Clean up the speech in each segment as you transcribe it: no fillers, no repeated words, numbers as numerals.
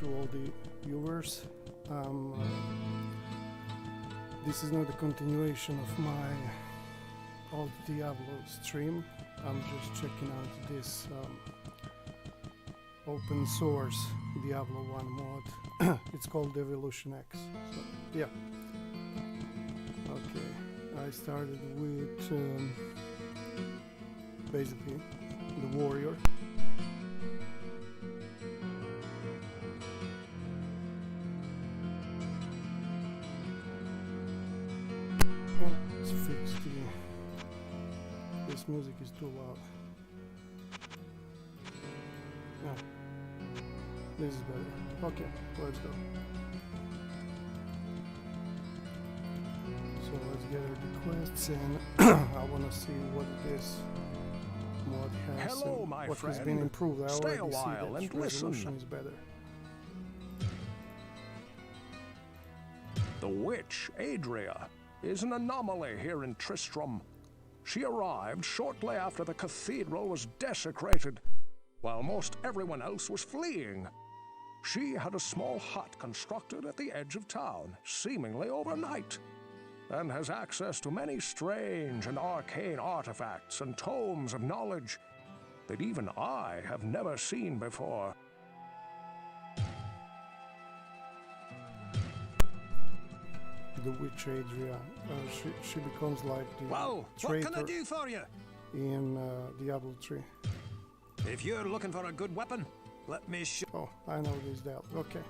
to all the viewers. This is not a continuation of my old Diablo stream. I'm just checking out this open source Diablo I mod. It's called Devilutionx. So, yeah. Okay, I started with basically the warrior. Let's fix this music is too loud. No, this is better. Okay, let's go. So let's gather the quests, and I want to see what this mod has. Hello, and my what friend. has been improved. I Stay already a while see that and resolution listen. is better. The witch, Adria, is an anomaly here in Tristram. She arrived shortly after the cathedral was desecrated, while most everyone else was fleeing. She had a small hut constructed at the edge of town, seemingly overnight, and has access to many strange and arcane artifacts and tomes of knowledge that even I have never seen before. The witch Adria, she becomes like the Well, what can I do for you? in Diablo 3. If you're looking for a good weapon, let me show. Oh, I know this Diablo. Okay,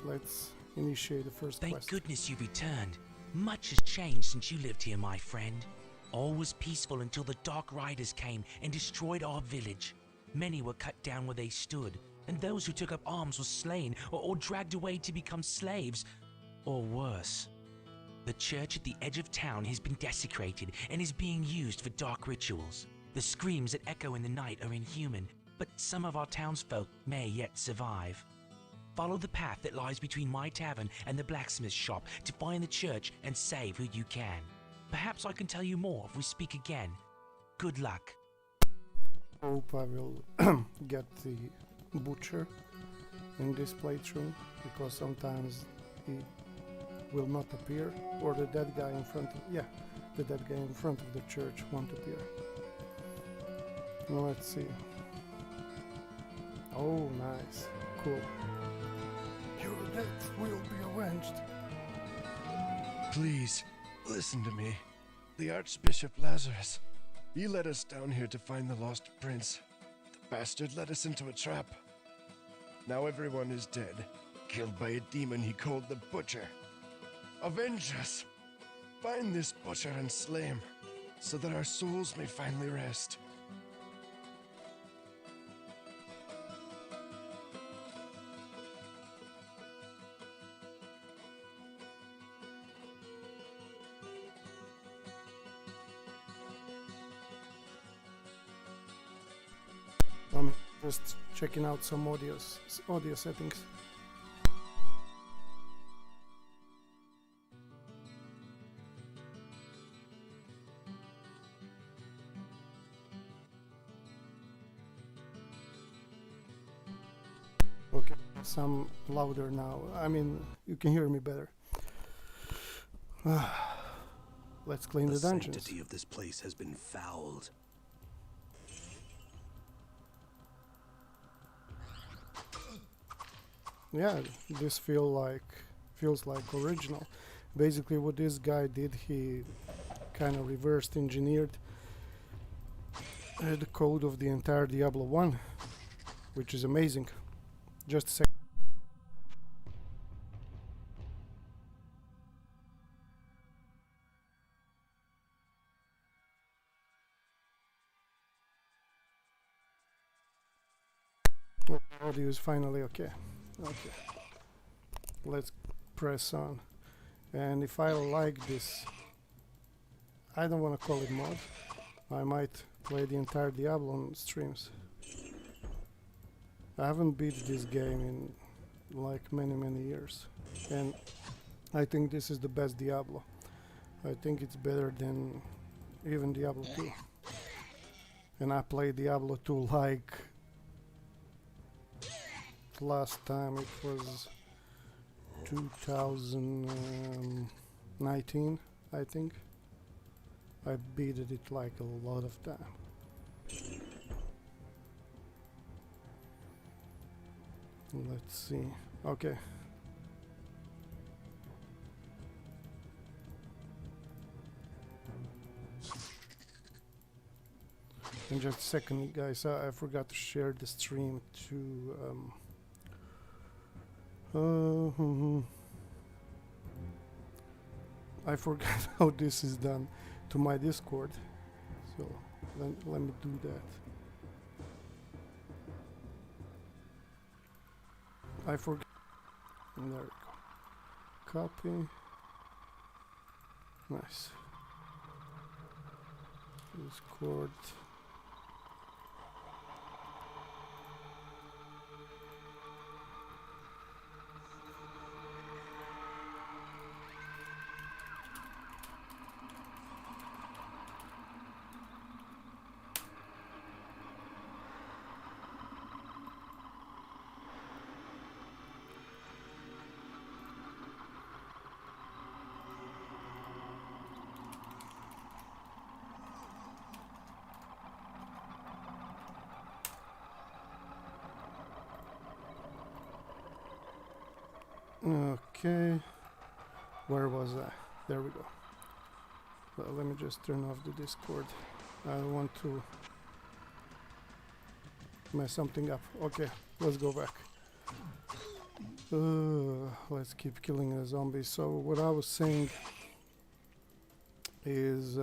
let's initiate the first Thank quest. goodness you returned. Much has changed since you lived here, my friend. All was peaceful until the Dark Riders came and destroyed our village. Many were cut down where they stood, and those who took up arms were slain or dragged away to become slaves, or worse. The church at the edge of town has been desecrated and is being used for dark rituals. The screams that echo in the night are inhuman, but some of our townsfolk may yet survive. Follow the path that lies between my tavern and the blacksmith's shop to find the church and save who you can. Perhaps I can tell you more if we speak again. Good luck. Hope I will get the butcher in this playthrough, because sometimes he will not appear, or the dead guy in front of, the dead guy in front of the church won't appear. Well, let's see. Oh, nice. Cool. Your death will be avenged. Please, listen to me. The Archbishop Lazarus. He led us down here to find the lost prince. The bastard led us into a trap. Now everyone is dead, killed by a demon he called the Butcher. Avenge us! Find this butcher and slay him, so that our souls may finally rest. I'm just checking out some audio settings. Okay, some louder now. I mean, you can hear me better. Let's clean the dungeons. The sanctity of this place has been fouled. Yeah, this feels like original. Basically, what this guy did, he kind of reversed engineered the code of the entire Diablo 1, which is amazing. Just a second. Audio is finally okay. Okay. Let's press on. And if I like this, I don't want to call it mod. I might play the entire Diablo on streams. I haven't beat this game in like many years, and I think this is the best Diablo. I think it's better than even Diablo 2. And I played Diablo 2 last time. It was 2019, I think. I beat it like a lot of time. Let's see. Okay. In just a second, guys, I forgot to share the stream to I forgot how this is done to my Discord, so let me do that. I forgot. There we go. Copy. Nice. Discord. Okay, where was I? There we go. Well, let me just turn off the Discord. I don't want to mess something up. Okay, let's go back. Let's keep killing the zombies. So what I was saying is,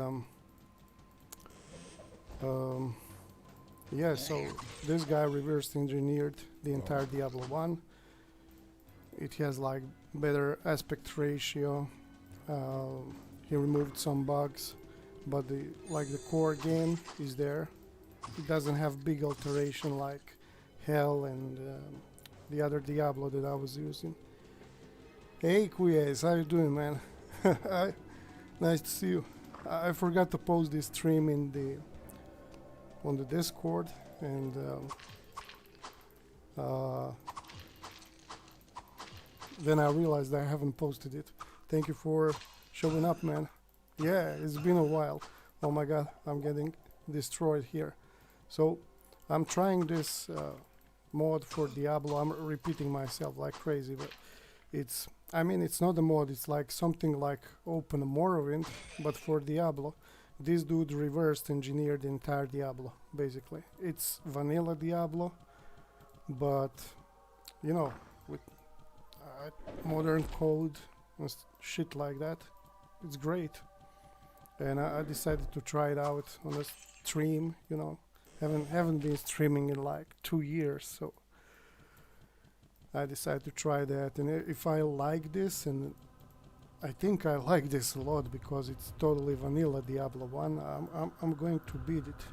yeah, so this guy reverse engineered the entire Diablo 1. It has like better aspect ratio. He removed some bugs, but the core game is there. It doesn't have big alteration like Hell and the other Diablo that I was using. Hey Quies, how you doing, man? Nice to see you. I forgot to post this stream in on the Discord, and then I realized I haven't posted it. Thank you for showing up, man. Yeah, it's been a while. Oh my god, I'm getting destroyed here. So I'm trying this mod for Diablo. I'm repeating myself like crazy, but it's not a mod, it's like something like Open Morrowind, but for Diablo. This dude reversed engineered the entire Diablo, basically. It's vanilla Diablo, but you know, with modern code and shit like that. It's great. And I decided to try it out on a stream, you know. Haven't been streaming in like 2 years, so I decided to try that. And if I like this, and I think I like this a lot because it's totally vanilla Diablo 1, I'm going to beat it.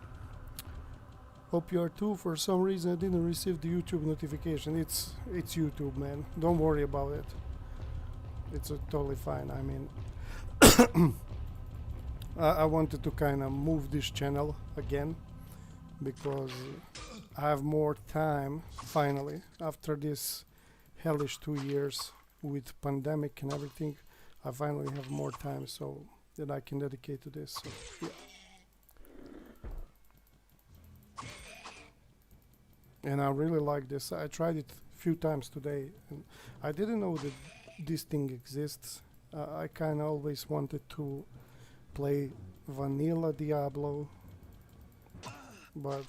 Hope you are too. For some reason I didn't receive the YouTube notification. It's YouTube, man. Don't worry about it. It's totally fine. I mean, I wanted to kind of move this channel again because I have more time finally after this hellish 2 years with pandemic and everything. I finally have more time so that I can dedicate to this. So, yeah. And I really like this. I tried it a few times today, and I didn't know that this thing exists. I kind of always wanted to play vanilla Diablo, but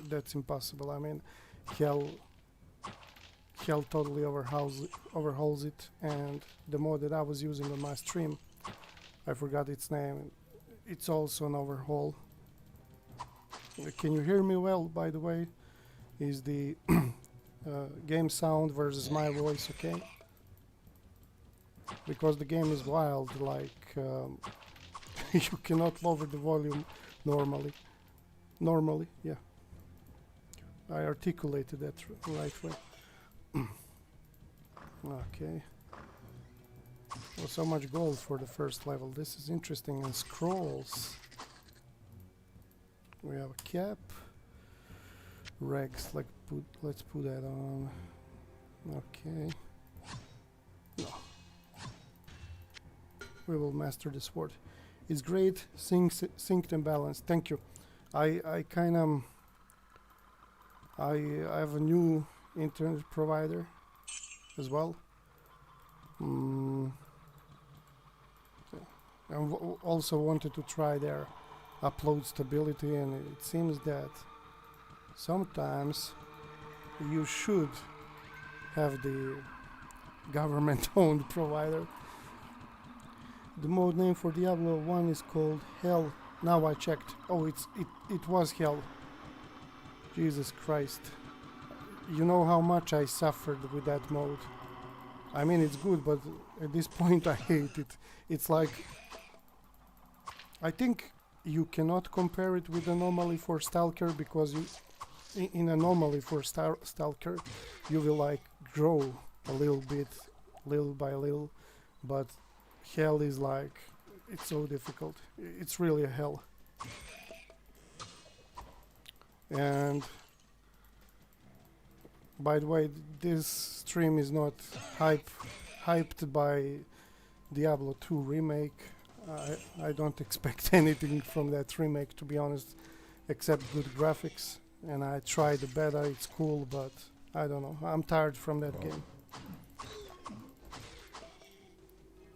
that's impossible. I mean, Hell totally overhauls it, and the mod that I was using on my stream, I forgot its name. It's also an overhaul. Can you hear me well, by the way? Is the game sound versus my voice okay? Because the game is wild, like you cannot lower the volume normally. Yeah. I articulated that right way. Okay. Well, so much gold for the first level. This is interesting. And scrolls. We have a cap. Regs, let's put that on. Okay. No. We will master the sword. It's great, synced and balanced. Thank you. I kind of I have a new internet provider as well. And also wanted to try their upload stability, and it seems that sometimes you should have the government-owned provider. The mode name for Diablo 1 is called Hell. Now I checked. Oh, it was Hell. Jesus Christ. You know how much I suffered with that mode. I mean, it's good, but at this point I hate it. It's like... I think you cannot compare it with Anomaly for Stalker, because in Anomaly for Stalker you will like grow a little bit, little by little, but Hell is like, it's so difficult. It's really a hell. And by the way, this stream is not hyped by Diablo 2 remake. I don't expect anything from that remake, to be honest, except good graphics. And I tried the beta, it's cool, but I don't know. I'm tired from that game.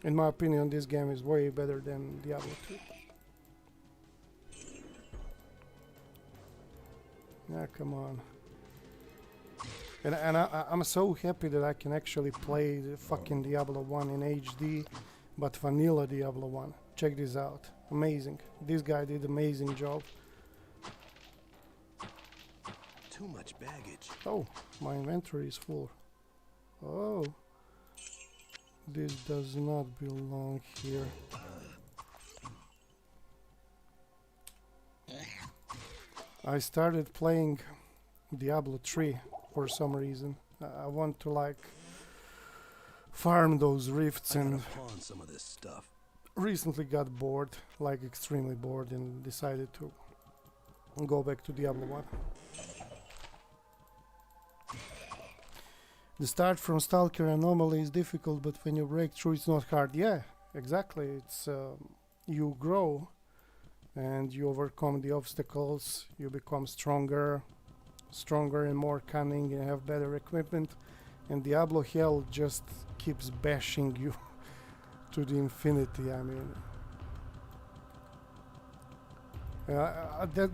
In my opinion, this game is way better than Diablo 2. Yeah, come on. And I'm so happy that I can actually play the fucking Diablo 1 in HD, but vanilla Diablo 1. Check this out. Amazing. This guy did amazing job. Too much baggage. Oh, my inventory is full. Oh. This does not belong here. I started playing Diablo 3 for some reason. I want to like farm those rifts, and Pawn some of this stuff. recently got bored, like extremely bored, and decided to go back to Diablo 1. The start from Stalker Anomaly is difficult, but when you break through it's not hard. Yeah, exactly. It's you grow and you overcome the obstacles, you become stronger and more cunning, and have better equipment, and Diablo Hell just keeps bashing you to the infinity. I mean,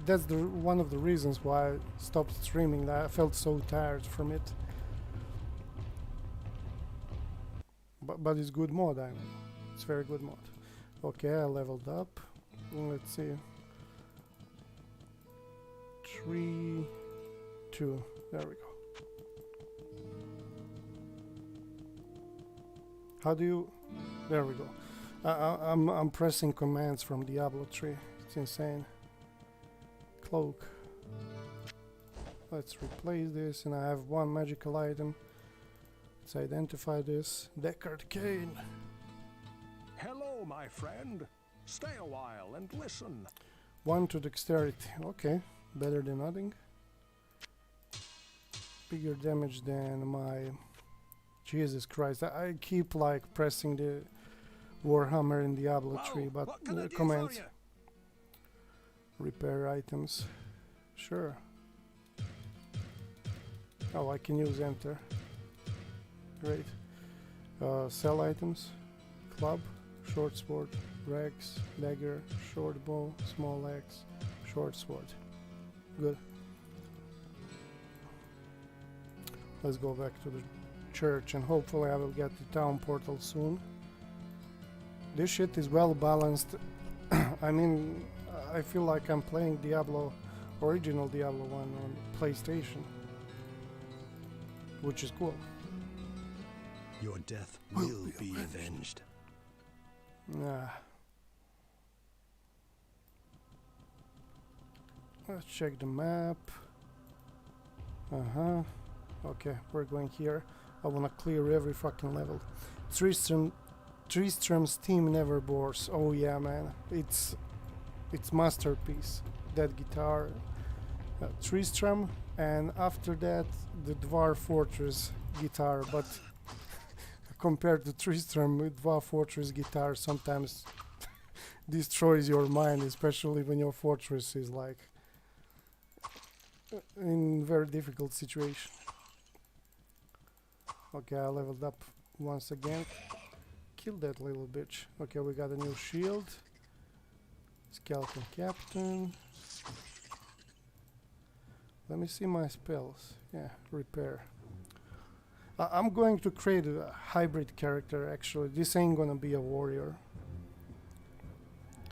that's one of the reasons why I stopped streaming. I felt so tired from it. But it's good mod, I mean. It's very good mod. Okay, I leveled up. Let's see. 3, 2. There we go. How do you... There we go. I'm pressing commands from Diablo 3. It's insane. Cloak. Let's replace this, and I have one magical item. Let's identify this. Deckard Cain. Hello, my friend. Stay a while and listen. 1 to dexterity. Okay, better than nothing. Bigger damage than my... Jesus Christ, I keep like pressing the Warhammer in Diablo 3, but commands. Repair items. Sure. Oh, I can use enter. Great. Sell items. Club, short sword, rags, dagger, short bow, small axe, short sword. Good. Let's go back to the church, and hopefully I will get the town portal soon. This shit is well balanced. I mean, I feel like I'm playing Diablo, original Diablo 1 on PlayStation, which is cool. Your death will be avenged. Nah. Let's check the map. Okay, we're going here. I wanna clear every fucking level. Tristram's theme never bores. Oh yeah, man. It's masterpiece. That guitar Tristram, and after that the Dwarf Fortress guitar. But compared to Tristram, Dwarf Fortress guitar sometimes destroys your mind, especially when your fortress is like in very difficult situation. Okay, I leveled up once again. Kill that little bitch. Okay, we got a new shield. Skeleton Captain. Let me see my spells. Yeah, repair. I'm going to create a hybrid character actually. This ain't gonna be a warrior.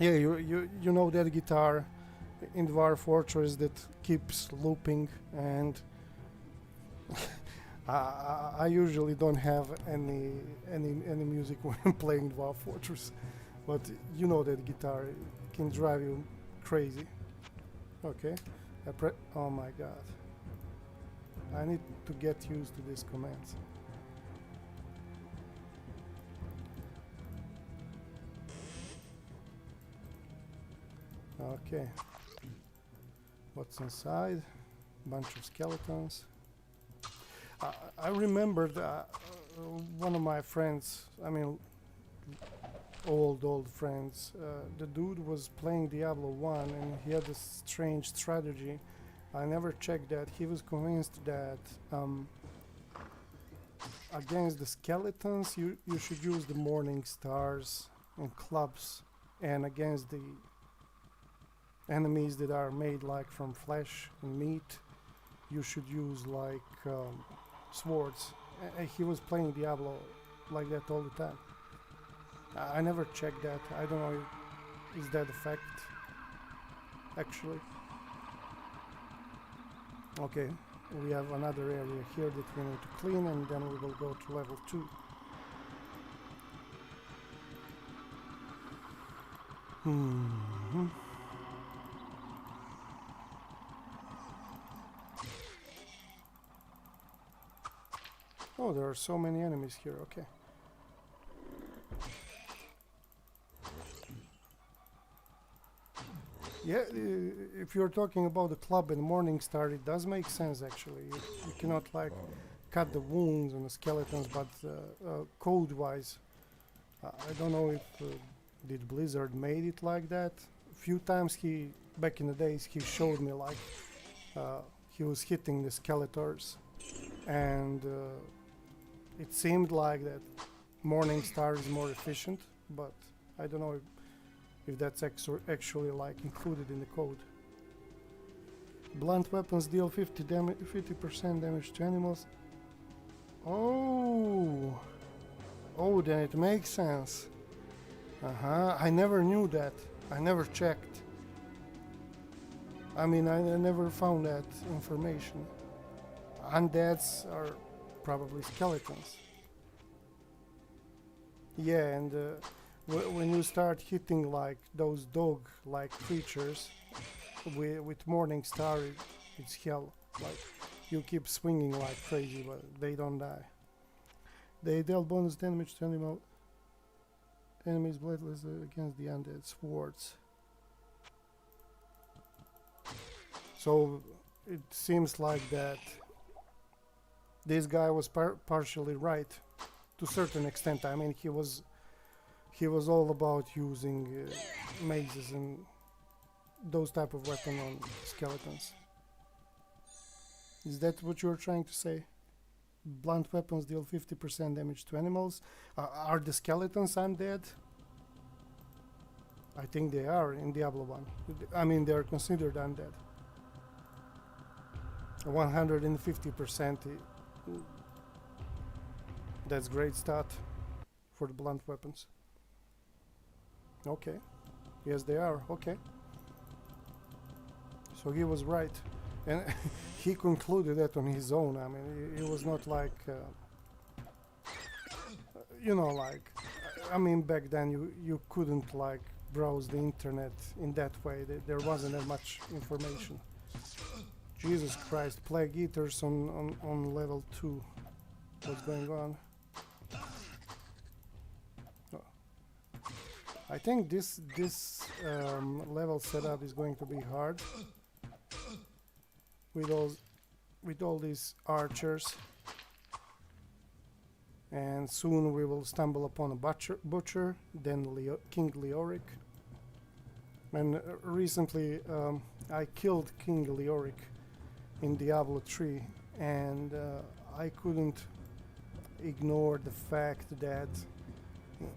Yeah, you know that guitar in Dwarf Fortress that keeps looping, and I usually don't have any music when I'm playing Dwarf Fortress, but you know that guitar can drive you crazy. Okay, oh my god, I need to get used to these commands. Okay, what's inside? Bunch of skeletons. I remember that one of my friends, I mean old friends, the dude was playing Diablo I and he had this strange strategy. I never checked that. He was convinced that against the skeletons you should use the morning stars and clubs, and against the enemies that are made like from flesh and meat you should use like swords. He was playing Diablo like that all the time. I never checked that. I don't know is that a fact actually. Okay, we have another area here that we need to clean, and then we will go to level 2. Oh, there are so many enemies here. Okay. Yeah, if you're talking about the club and Morning Star, it does make sense actually. You cannot like cut the wounds on the skeletons, but code-wise, I don't know if did Blizzard made it like that. A few times back in the days, he showed me like he was hitting the skeletors, and it seemed like that Morning Star is more efficient, but I don't know if that's actually like included in the code. Blunt weapons deal 50% damage to animals. Oh, then it makes sense. I never knew that. I never checked. I mean, I never found that information. Undeads are probably skeletons. Yeah, and when you start hitting like those dog-like creatures with Morning Star, it's hell. Like you keep swinging like crazy, but they don't die. They deal bonus damage to enemies bladeless against the undead swords. So it seems like that this guy was partially right to a certain extent. I mean, he was all about using mazes and those type of weapon on skeletons. Is that what you're trying to say? Blunt weapons deal 50% damage to animals. Are the skeletons undead? I think they are in Diablo 1. I mean, they are considered undead. 150%. That's great stat for the blunt weapons. Okay. Yes, they are. Okay. So he was right. And he concluded that on his own. I mean, it was not like, you know, like, I mean, back then you couldn't like browse the internet in that way. There wasn't that much information. Jesus Christ, Plague Eaters on level 2. What's going on? I think this level setup is going to be hard. with all these archers, and soon we will stumble upon a butcher, then King Leoric. And recently I killed King Leoric in Diablo 3, and I couldn't ignore the fact that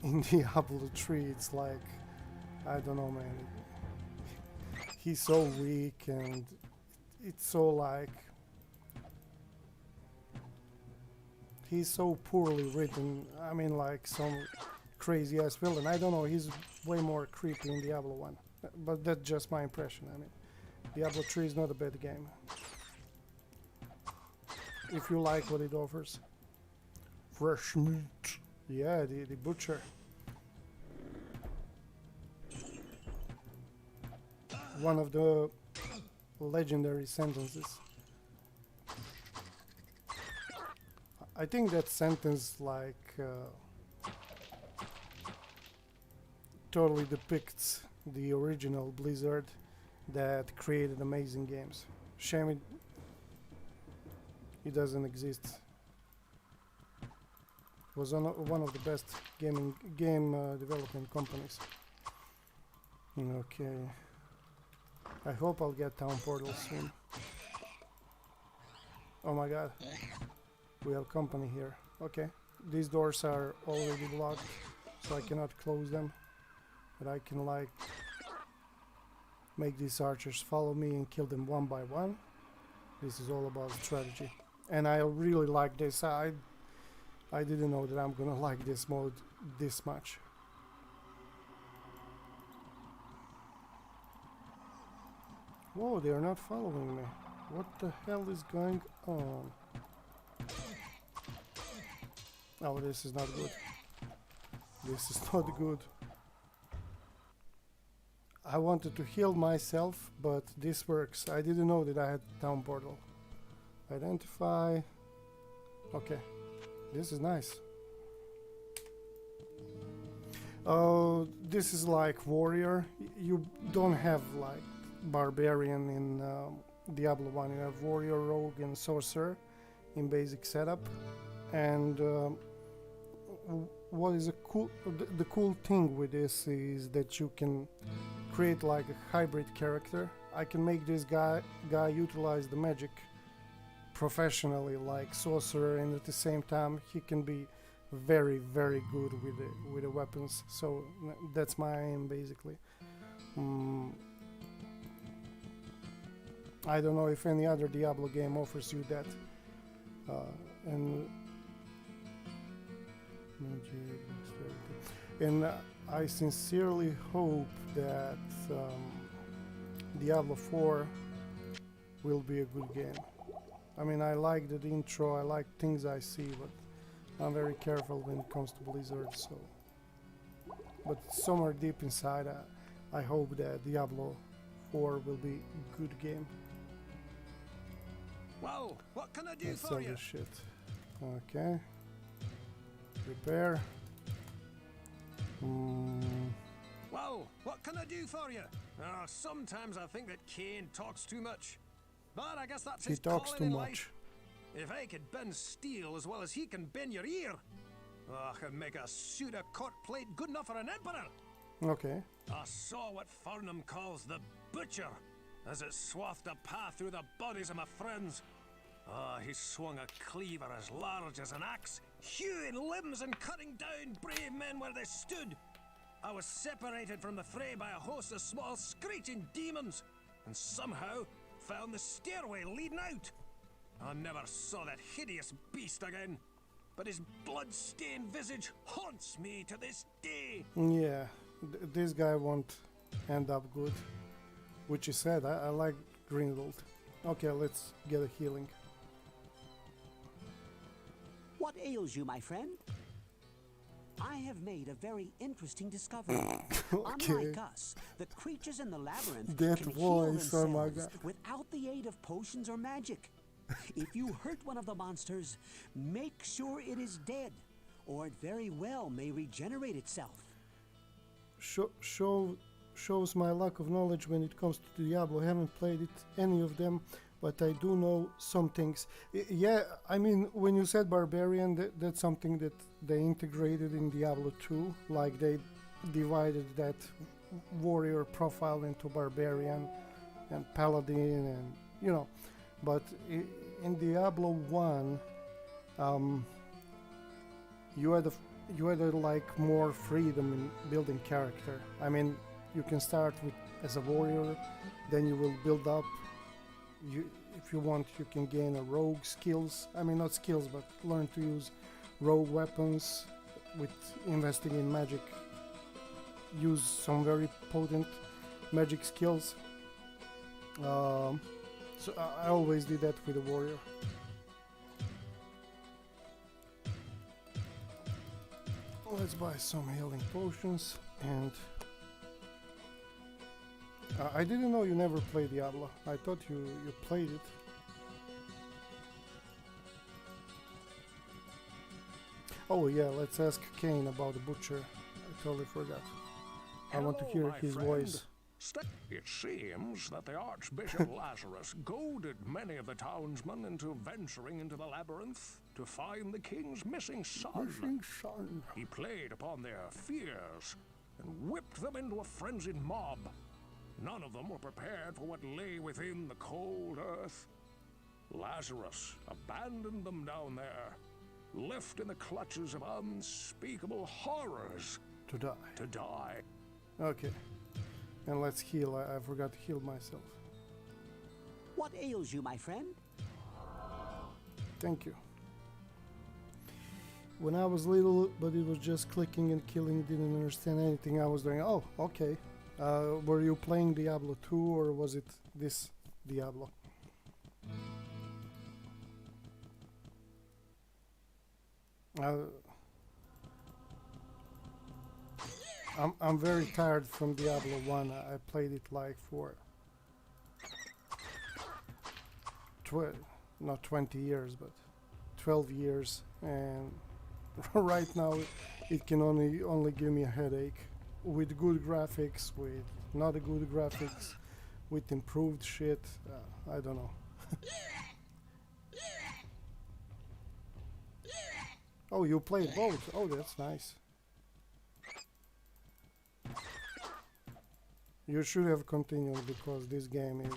in Diablo 3 it's like, I don't know, man, he's so weak, and it's so like, he's so poorly written. I mean, like some crazy ass villain. I don't know, he's way more creepy in Diablo 1, but that's just my impression. I mean, Diablo 3 is not a bad game if you like what it offers. Fresh meat. Yeah, the butcher. One of the legendary sentences. I think that sentence like totally depicts the original Blizzard that created amazing games. Shame it doesn't exist. Was one of the best game development companies. Okay. I hope I'll get Town Portal soon. Oh my god. We have company here. Okay. These doors are already blocked, so I cannot close them. But I can like make these archers follow me and kill them one by one. This is all about strategy. And I really like this. I didn't know that I'm gonna like this mode this much. Whoa, they are not following me. What the hell is going on? Oh, this is not good. This is not good. I wanted to heal myself, but this works. I didn't know that I had Town Portal. Identify. Okay. This is nice. Oh, this is like warrior. You don't have like barbarian in Diablo 1. You have warrior, rogue, and sorcerer in basic setup. And what is the cool thing with this is that you can create like a hybrid character. I can make this guy utilize the magic professionally, like sorcerer, and at the same time he can be very, very good with the weapons. So that's my aim basically. I don't know if any other Diablo game offers you that. And I sincerely hope that Diablo 4 will be a good game. I mean, I like the intro, I like things I see, but I'm very careful when it comes to Blizzard, so... But somewhere deep inside, I hope that Diablo 4 will be a good game. Well, what can I do Let's for sell you? this shit. Okay. Repair. Well, what can I do for you? Sometimes I think that Cain talks too much. But I guess that's He his talks calling too in much. life. If I could bend steel as well as he can bend your ear, I could make a suit of court plate good enough for an emperor. Okay. I saw what Farnham calls the butcher, as it swathed a path through the bodies of my friends. He swung a cleaver as large as an axe, hewing limbs and cutting down brave men where they stood. I was separated from the fray by a host of small screeching demons, and somehow found the stairway leading out. I never saw that hideous beast again, but his blood-stained visage haunts me to this day. Yeah, this guy won't end up good. Which is sad. I like Greengold. Okay, let's get a healing. What ails you, my friend? I have made a very interesting discovery. Okay. Unlike us, the creatures in the labyrinth That can heal voice, oh my themselves God. without the aid of potions or magic. If you hurt one of the monsters, make sure it is dead, or it very well may regenerate itself. Shows my lack of knowledge when it comes to Diablo. I haven't played it, any of them, but I do know some things. Yeah, I mean, when you said barbarian, that's something that they integrated in Diablo 2, like they divided that warrior profile into barbarian and paladin, and you know. But in Diablo 1, you had like more freedom in building character. I mean, you can start with as a warrior, then you will build up. If you want, you can gain a rogue skills. I mean, not skills, but learn to use rogue weapons with investing in magic. Use some very potent magic skills. So I always did that with a warrior. Let's buy some healing potions, and I didn't know you never played Diablo. I thought you played it. Oh yeah, let's ask Kane about the butcher. I totally forgot. I want to Hello, hear my his friend. voice. It seems that the Archbishop Lazarus goaded many of the townsmen into venturing into the labyrinth to find the king's missing son. He played upon their fears and whipped them into a frenzied mob. None of them were prepared for what lay within the cold earth. Lazarus abandoned them down there, left in the clutches of unspeakable horrors. To die. To die. Okay. And let's heal. I forgot to heal myself. What ails you, my friend? Thank you. When I was little, but it was just clicking and killing, didn't understand anything I was doing. Oh, okay. Were you playing Diablo 2 or was it this Diablo? I'm very tired from Diablo 1. I played it like for not 20 years, but 12 years, and right now it can only give me a headache. With good graphics, with not a good graphics, with improved shit, I don't know. Oh, you played both. Oh, that's nice. You should have continued, because this game is...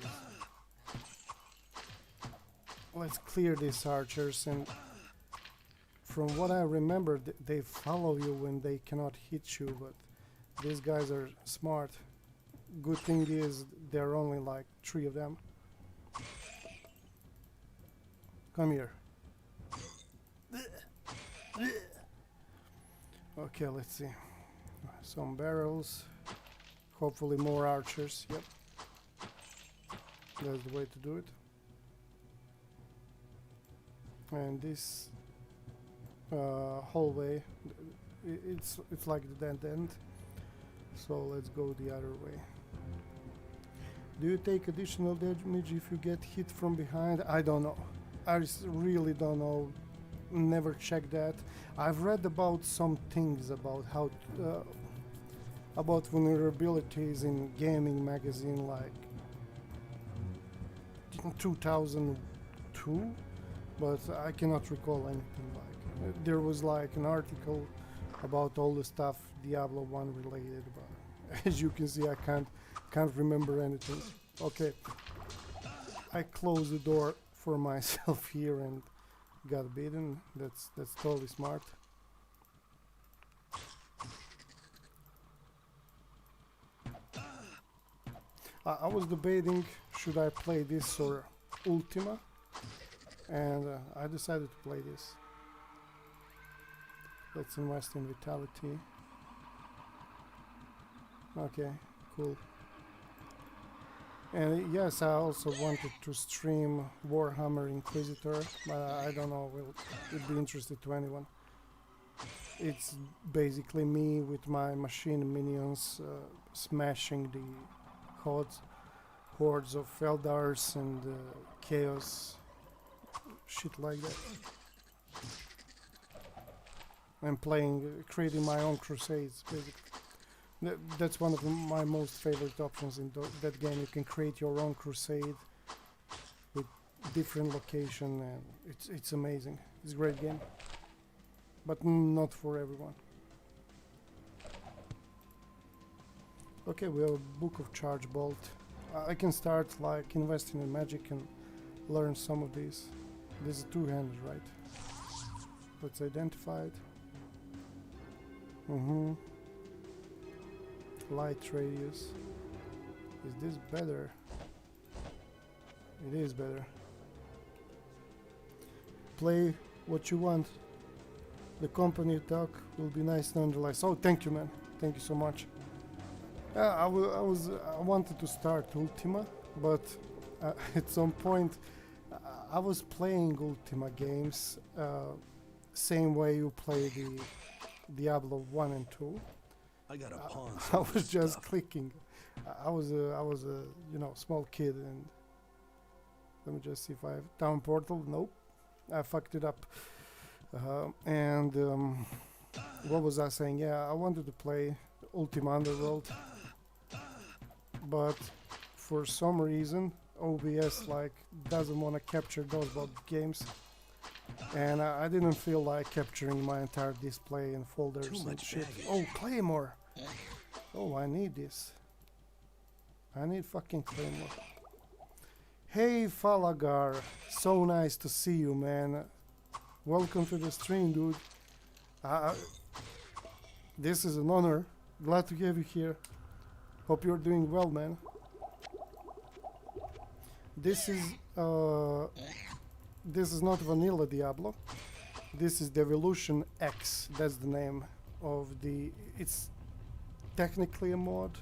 Let's clear these archers, and from what I remember, they follow you when they cannot hit you, but these guys are smart. Good thing is there are only like 3 of them. Come here. Okay, let's see. Some barrels. Hopefully more archers. Yep. That's the way to do it. And this hallway, it's like the dead end. So let's go the other way. Do you take additional damage if you get hit from behind? I don't know. I really don't know. Never checked that. I've read about some things about how about vulnerabilities in gaming magazine, like 2002, but I cannot recall anything like. There was like an article about all the stuff Diablo 1 related, but as you can see, I can't remember anything. Okay, I closed the door for myself here and got beaten. That's totally smart. I was debating should I play this or Ultima, and I decided to play this. Let's invest in vitality. Okay, cool. And yes, I also wanted to stream Warhammer Inquisitor, but I don't know will it be interested to anyone. It's basically me with my machine minions smashing the hordes of Eldars and chaos, shit like that. I'm creating my own crusades, basically. That's one of my most favorite options in that game. You can create your own crusade with different location, and it's amazing. It's a great game, but not for everyone. Okay, we have a Book of Charge Bolt. I can start like investing in magic and learn some of these. This is two-handed, right? Let's identify it. Light radius. Is this better? It is better. Play what you want. The company talk will be nice nonetheless. Oh, thank you, man. Thank you so much. I wanted to start Ultima, but at some point I was playing Ultima games same way you play the Diablo 1 and 2. I got a pawn. I was just clicking. I was a small kid, and let me just see if I have Town Portal. Nope, I fucked it up. What was I saying? Yeah, I wanted to play Ultima Underworld, but for some reason OBS like doesn't want to capture those games, and I didn't feel like capturing my entire display and folders and shit. Baggage. Oh, Claymore! Oh, I need this. I need fucking Claymore. Hey Falagar, so nice to see you, man. Welcome to the stream, dude. This is an honor. Glad to have you here. Hope you're doing well, man. This is not vanilla Diablo. This is Devilutionx. That's the name of the. It's technically a mod,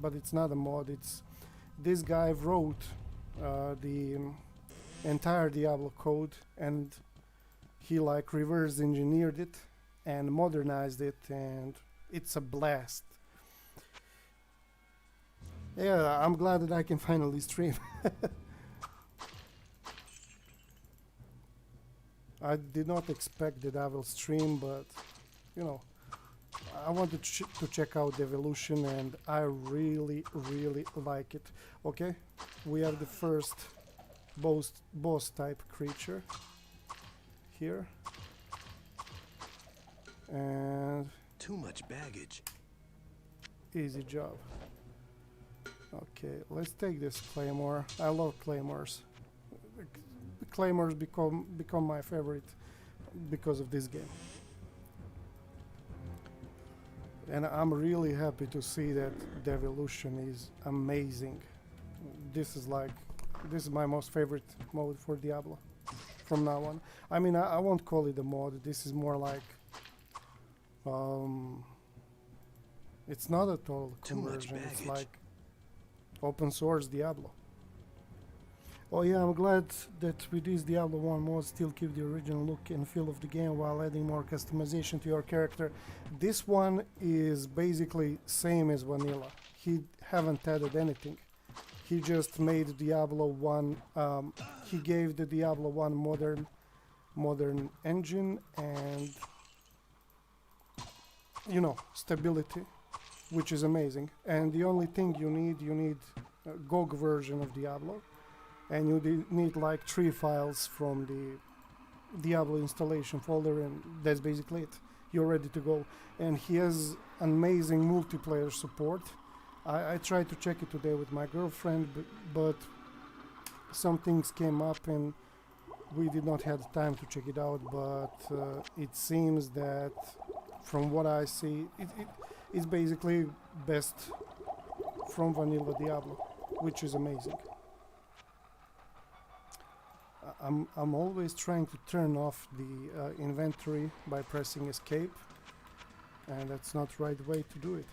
but it's not a mod. It's this guy wrote the entire Diablo code, and he like reverse engineered it and modernized it, and it's a blast. Yeah, I'm glad that I can finally stream. I did not expect that I will stream, but you know, I wanted to check out Devilution, and I really like it. Okay, we have the first boss type creature here, and Too much baggage. easy job. Okay, let's take this Claymore. I love Claymores. Claymores become my favorite because of this game. And I'm really happy to see that Devilution is amazing. This is my most favorite mode for Diablo from now on. I mean, I won't call it a mod. This is more like it's not a total conversion. It's like open source Diablo. Oh yeah, I'm glad that with this Diablo 1 mod still keep the original look and feel of the game while adding more customization to your character. This one is basically same as vanilla. He haven't added anything. He just made Diablo 1, he gave the Diablo 1 modern engine and, you know, stability, which is amazing. And the only thing you need a GOG version of Diablo, and you need like 3 files from the Diablo installation folder, and that's basically it. You're ready to go. And he has amazing multiplayer support. I tried to check it today with my girlfriend, but some things came up and we did not have time to check it out, but it seems that from what I see, it's basically best from vanilla Diablo, which is amazing. I'm always trying to turn off the inventory by pressing escape, and that's not the right way to do it.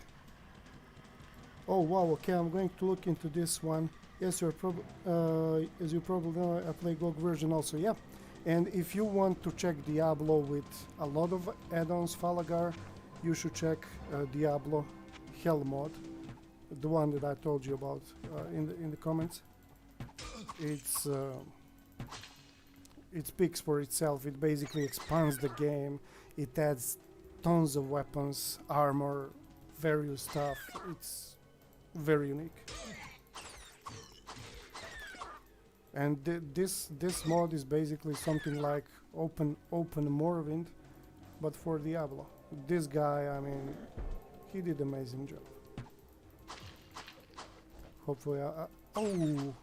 Oh wow, okay, I'm going to look into this one. Yes, as you probably know, I play GOG version also, yeah. And if you want to check Diablo with a lot of add-ons, Falagar, you should check Diablo Hell mod, the one that I told you about in the comments. It speaks for itself. It basically expands the game. It adds tons of weapons, armor, various stuff. It's very unique. And this mod is basically something like open Morrowind, but for Diablo. This guy, I mean, he did amazing job. Hopefully, oh,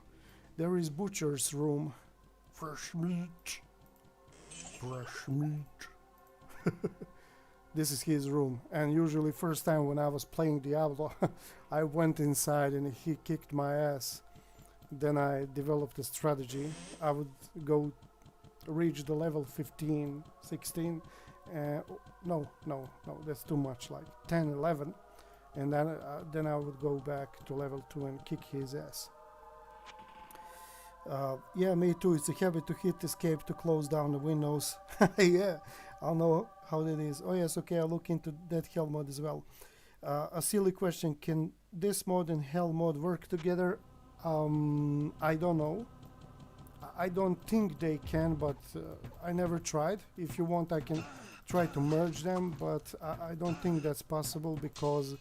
there is butcher's room. Fresh meat. Fresh meat. This is his room, and usually first time when I was playing Diablo, I went inside and he kicked my ass. Then I developed a strategy. I would go reach the level 15, 16, no, that's too much, like 10, 11, and then I would go back to level 2 and kick his ass. Yeah, me too. It's a habit to hit escape to close down the windows. Yeah, I'll know how that is. Oh yes, okay, I'll look into that hell mod as well. A silly question: can this mod and hell mod work together? I don't know. I don't think they can, but I never tried. If you want, I can try to merge them, but I don't think that's possible because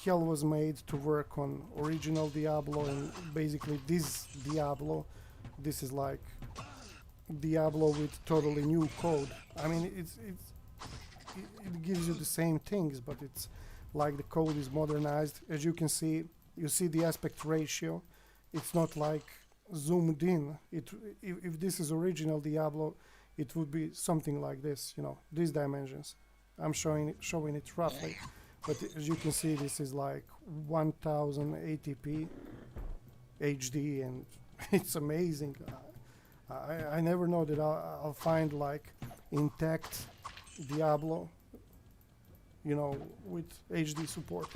Hell was made to work on original Diablo, and basically this Diablo, this is like Diablo with totally new code. I mean, it gives you the same things, but it's like the code is modernized. As you can see, you see the aspect ratio. It's not like zoomed in. If this is original Diablo, it would be something like this, you know, these dimensions. I'm showing it roughly, but as you can see, this is like 1080p HD, and it's amazing. I never know that I'll find like intact Diablo, you know, with HD support.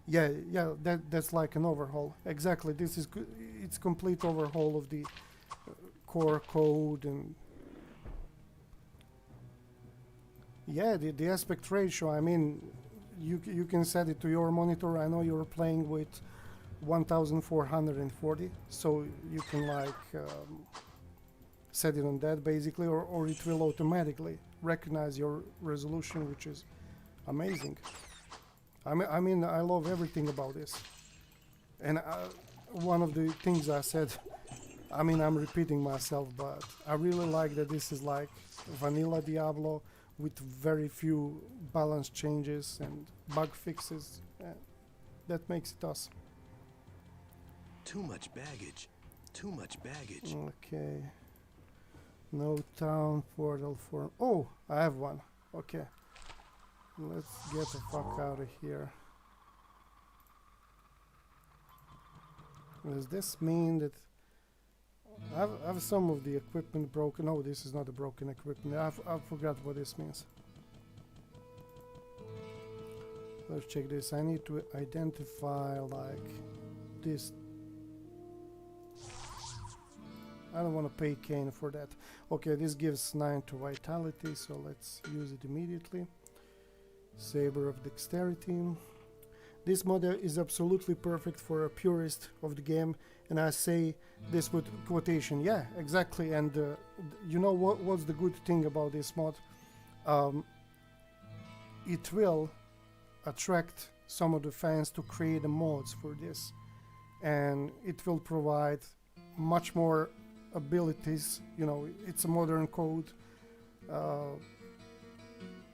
Yeah, that's like an overhaul. Exactly, this is it's complete overhaul of the core code, and yeah, the aspect ratio. I mean, you can set it to your monitor. I know you're playing with 1440, so you can like set it on that basically, or it will automatically recognize your resolution, which is amazing. I mean, I love everything about this. And one of the things I said, I mean, I'm repeating myself, but I really like that this is like vanilla Diablo with very few balance changes and bug fixes. That makes it awesome. Too much baggage. Too much baggage. Okay. No town portal for... Oh, I have one. Okay. Let's get the fuck out of here. Does this mean that I have some of the equipment broken? No, this is not a broken equipment. I forgot what this means. Let's check this. I need to identify like this. I don't want to pay Kane for that. Okay, this gives 9 to vitality, so let's use it immediately. Saber of Dexterity. This model is absolutely perfect for a purist of the game, and I say this with quotation. Yeah, exactly. And you know what's the good thing about this mod? It will attract some of the fans to create the mods for this, and it will provide much more abilities. You know, it's a modern code,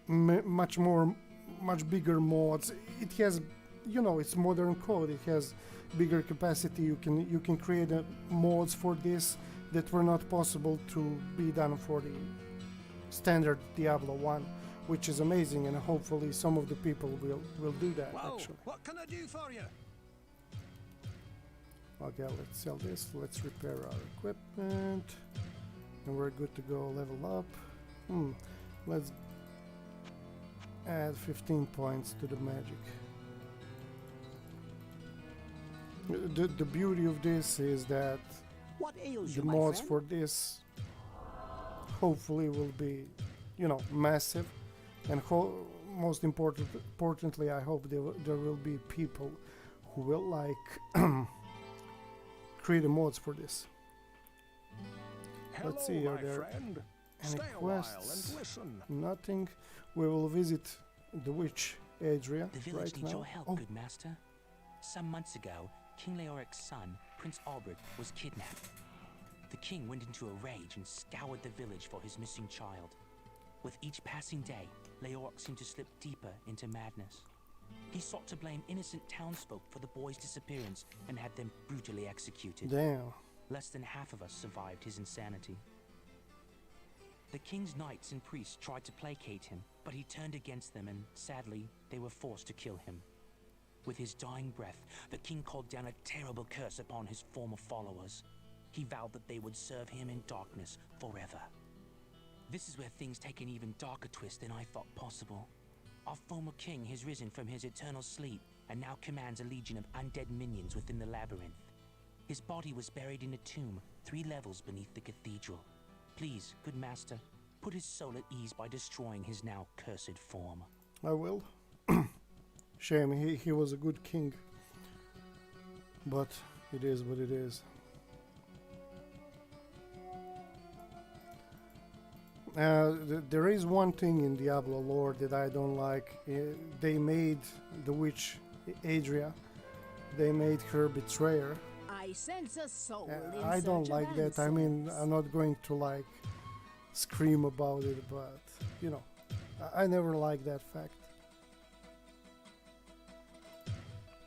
much bigger mods. It has, you know, it's modern code. It has bigger capacity. You can create mods for this that were not possible to be done for the standard Diablo 1, which is amazing, and hopefully some of the people will do that. Whoa, actually. what can I do for you? Okay, let's sell this. Let's repair our equipment, and we're good to go. Level up. Let's add 15 points to the magic. The beauty of this is that What ails the you, my mods friend? for this hopefully will be, you know, massive, and most importantly, I hope there will be people who will like create the mods for this. Hello, Let's see, are my there friend. any Stay a while quests? and listen. Nothing. We will visit the witch area The village right needs now. your help, Oh, good master. Some months ago, King Leoric's son, Prince Albert was kidnapped. The king went into a rage and scoured the village for his missing child. With each passing day, Leoric seemed to slip deeper into madness. He sought to blame innocent townsfolk for the boy's disappearance and had them brutally executed. Damn. Less than half of us survived his insanity. The king's knights and priests tried to placate him, but he turned against them and, sadly, they were forced to kill him. With his dying breath, the king called down a terrible curse upon his former followers. He vowed that they would serve him in darkness forever. This is where things take an even darker twist than I thought possible. Our former king has risen from his eternal sleep and now commands a legion of undead minions within the labyrinth. His body was buried in a tomb 3 levels beneath the cathedral. Please, good master, put his soul at ease by destroying his now cursed form. I will. Shame, he was a good king. But it is what it is. There is one thing in Diablo lore that I don't like. They made the witch Adria, they made her betrayer. I sense a soul in I don't search of like that. I mean, answers. I'm not going to like scream about it, but you know, I never liked that fact.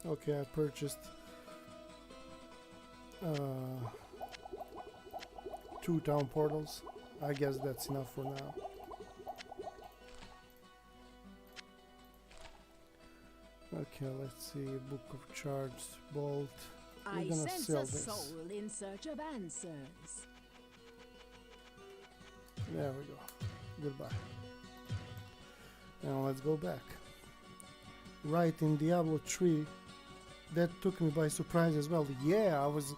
Okay, I purchased 2 town portals. I guess that's enough for now. Okay, let's see. Book of Charged Bolt. We're I gonna sense sell a this. soul in search of answers. There we go. Goodbye. Now let's go back. Right, in Diablo 3, that took me by surprise as well. Yeah, I was,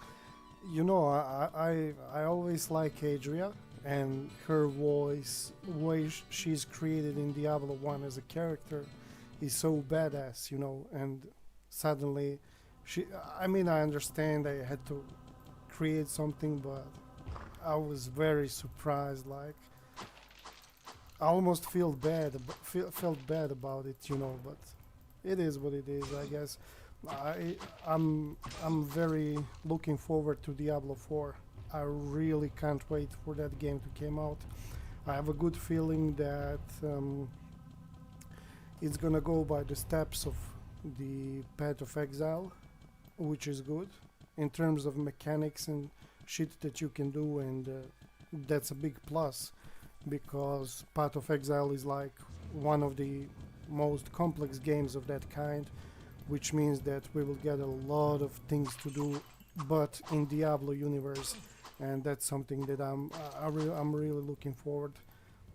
you know, I always like Adria, and her voice, way she's created in Diablo 1 as a character, is so badass, you know. And suddenly, I mean, I understand I had to create something, but I was very surprised. Like, I almost felt bad about it, you know. But it is what it is, I guess. I'm very looking forward to Diablo 4. I really can't wait for that game to come out. I have a good feeling that it's gonna go by the steps of the Path of Exile, which is good in terms of mechanics and shit that you can do, and that's a big plus, because Path of Exile is like one of the most complex games of that kind, which means that we will get a lot of things to do, but in Diablo universe, and that's something that I'm really looking forward,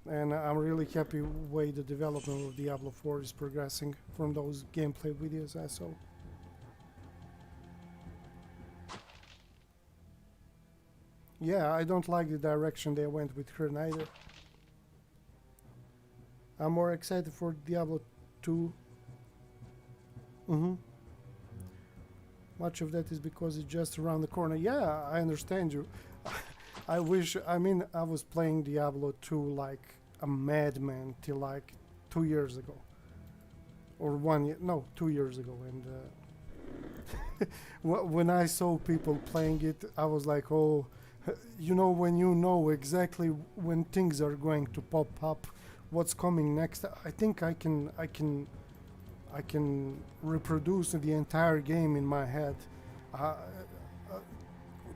and I'm really happy way the development of Diablo 4 is progressing from those gameplay videos I saw. Yeah, I don't like the direction they went with her neither. I'm more excited for Diablo 2. Much of that is because it's just around the corner. Yeah, I understand you. I mean, I was playing Diablo 2 like a madman till like 2 years ago. Or 1 year, no, 2 years ago. And when I saw people playing it, I was like, oh, you know, when you know exactly when things are going to pop up, what's coming next, I think I can reproduce the entire game in my head.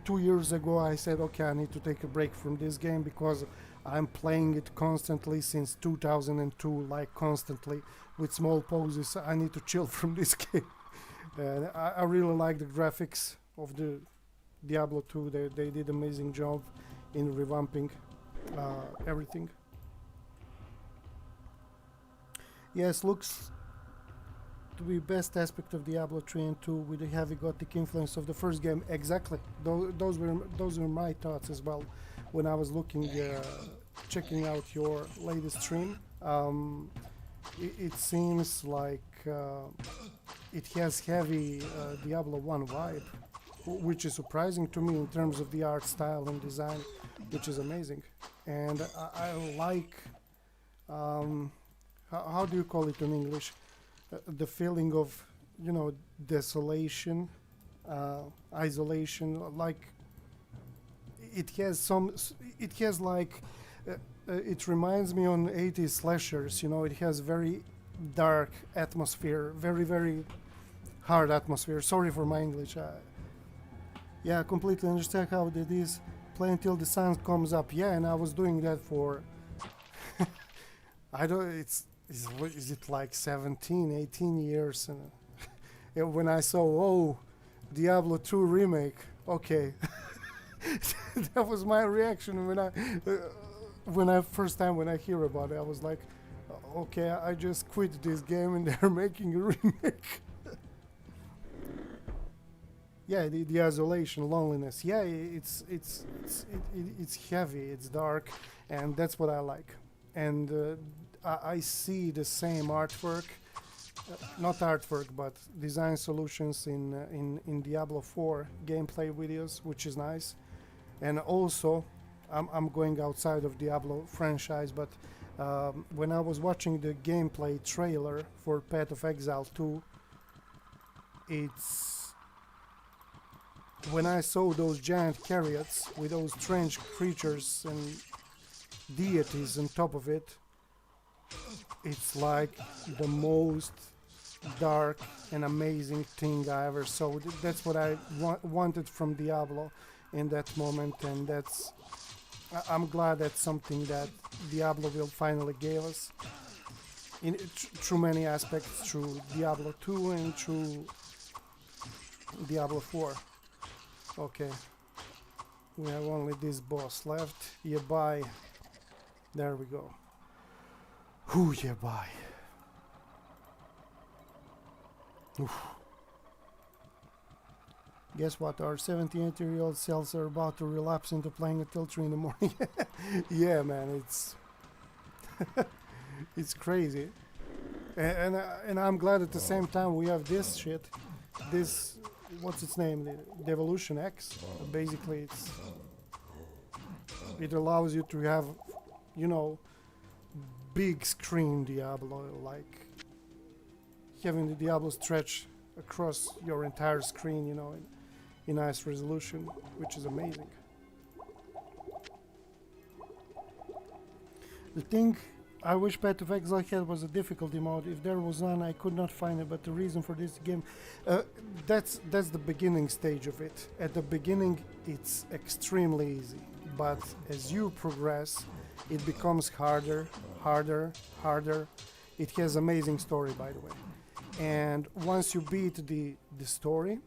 2 years ago I said, okay, I need to take a break from this game because I'm playing it constantly since 2002, like constantly, with small pauses. I need to chill from this game. And I really like the graphics of the Diablo 2. They did amazing job in revamping everything. Yes, looks to be best aspect of Diablo 3 and 2 with the heavy gothic influence of the first game. Exactly. Those were my thoughts as well when I was looking, checking out your latest stream. It seems like it has heavy Diablo 1 vibe, which is surprising to me in terms of the art style and design, which is amazing. And I like, how do you call it in English? The feeling of, you know, desolation isolation. Like it has it has like it reminds me on 80s slashers. You know, it has very dark atmosphere, very hard atmosphere. Sorry for my English. Yeah, I completely understand how it is. Play until the sun comes up. Yeah, and I was doing that for I don't. Is it like 17, 18 years? And when I saw, oh, Diablo 2 remake, okay, that was my reaction when I first time when I hear about it. I was like, okay, I just quit this game and they're making a remake. Yeah, the isolation, loneliness. Yeah, it's heavy, it's dark, and that's what I like. And I see the same artwork, not artwork, but design solutions in Diablo 4 gameplay videos, which is nice. And also, I'm going outside of Diablo franchise, but when I was watching the gameplay trailer for Path of Exile 2, when I saw those giant chariots with those strange creatures and deities on top of it, it's like the most dark and amazing thing I ever saw. That's what I wanted from Diablo in that moment, and I'm glad that's something that Diablo will finally give us through many aspects, through Diablo 2 and through Diablo 4. Okay, we have only this boss left. Yeah, bye. There we go. Whoo, yeah, bye. Oof. Guess what? Our 78-year-old selves are about to relapse into playing until 3 in the morning. Yeah, man, it's it's crazy. And I'm glad at the same time we have this shit. This, what's its name? The Devilutionx. Basically, it allows you to have, you know, big screen Diablo, like having the Diablo stretch across your entire screen, you know, in nice resolution, which is amazing. The thing I wish Path of Exile had was a difficulty mode. If there was none, I could not find it, but the reason for this game, that's the beginning stage of it. At the beginning, it's extremely easy, but as you progress, it becomes harder. It has amazing story, by the way. And once you beat the story,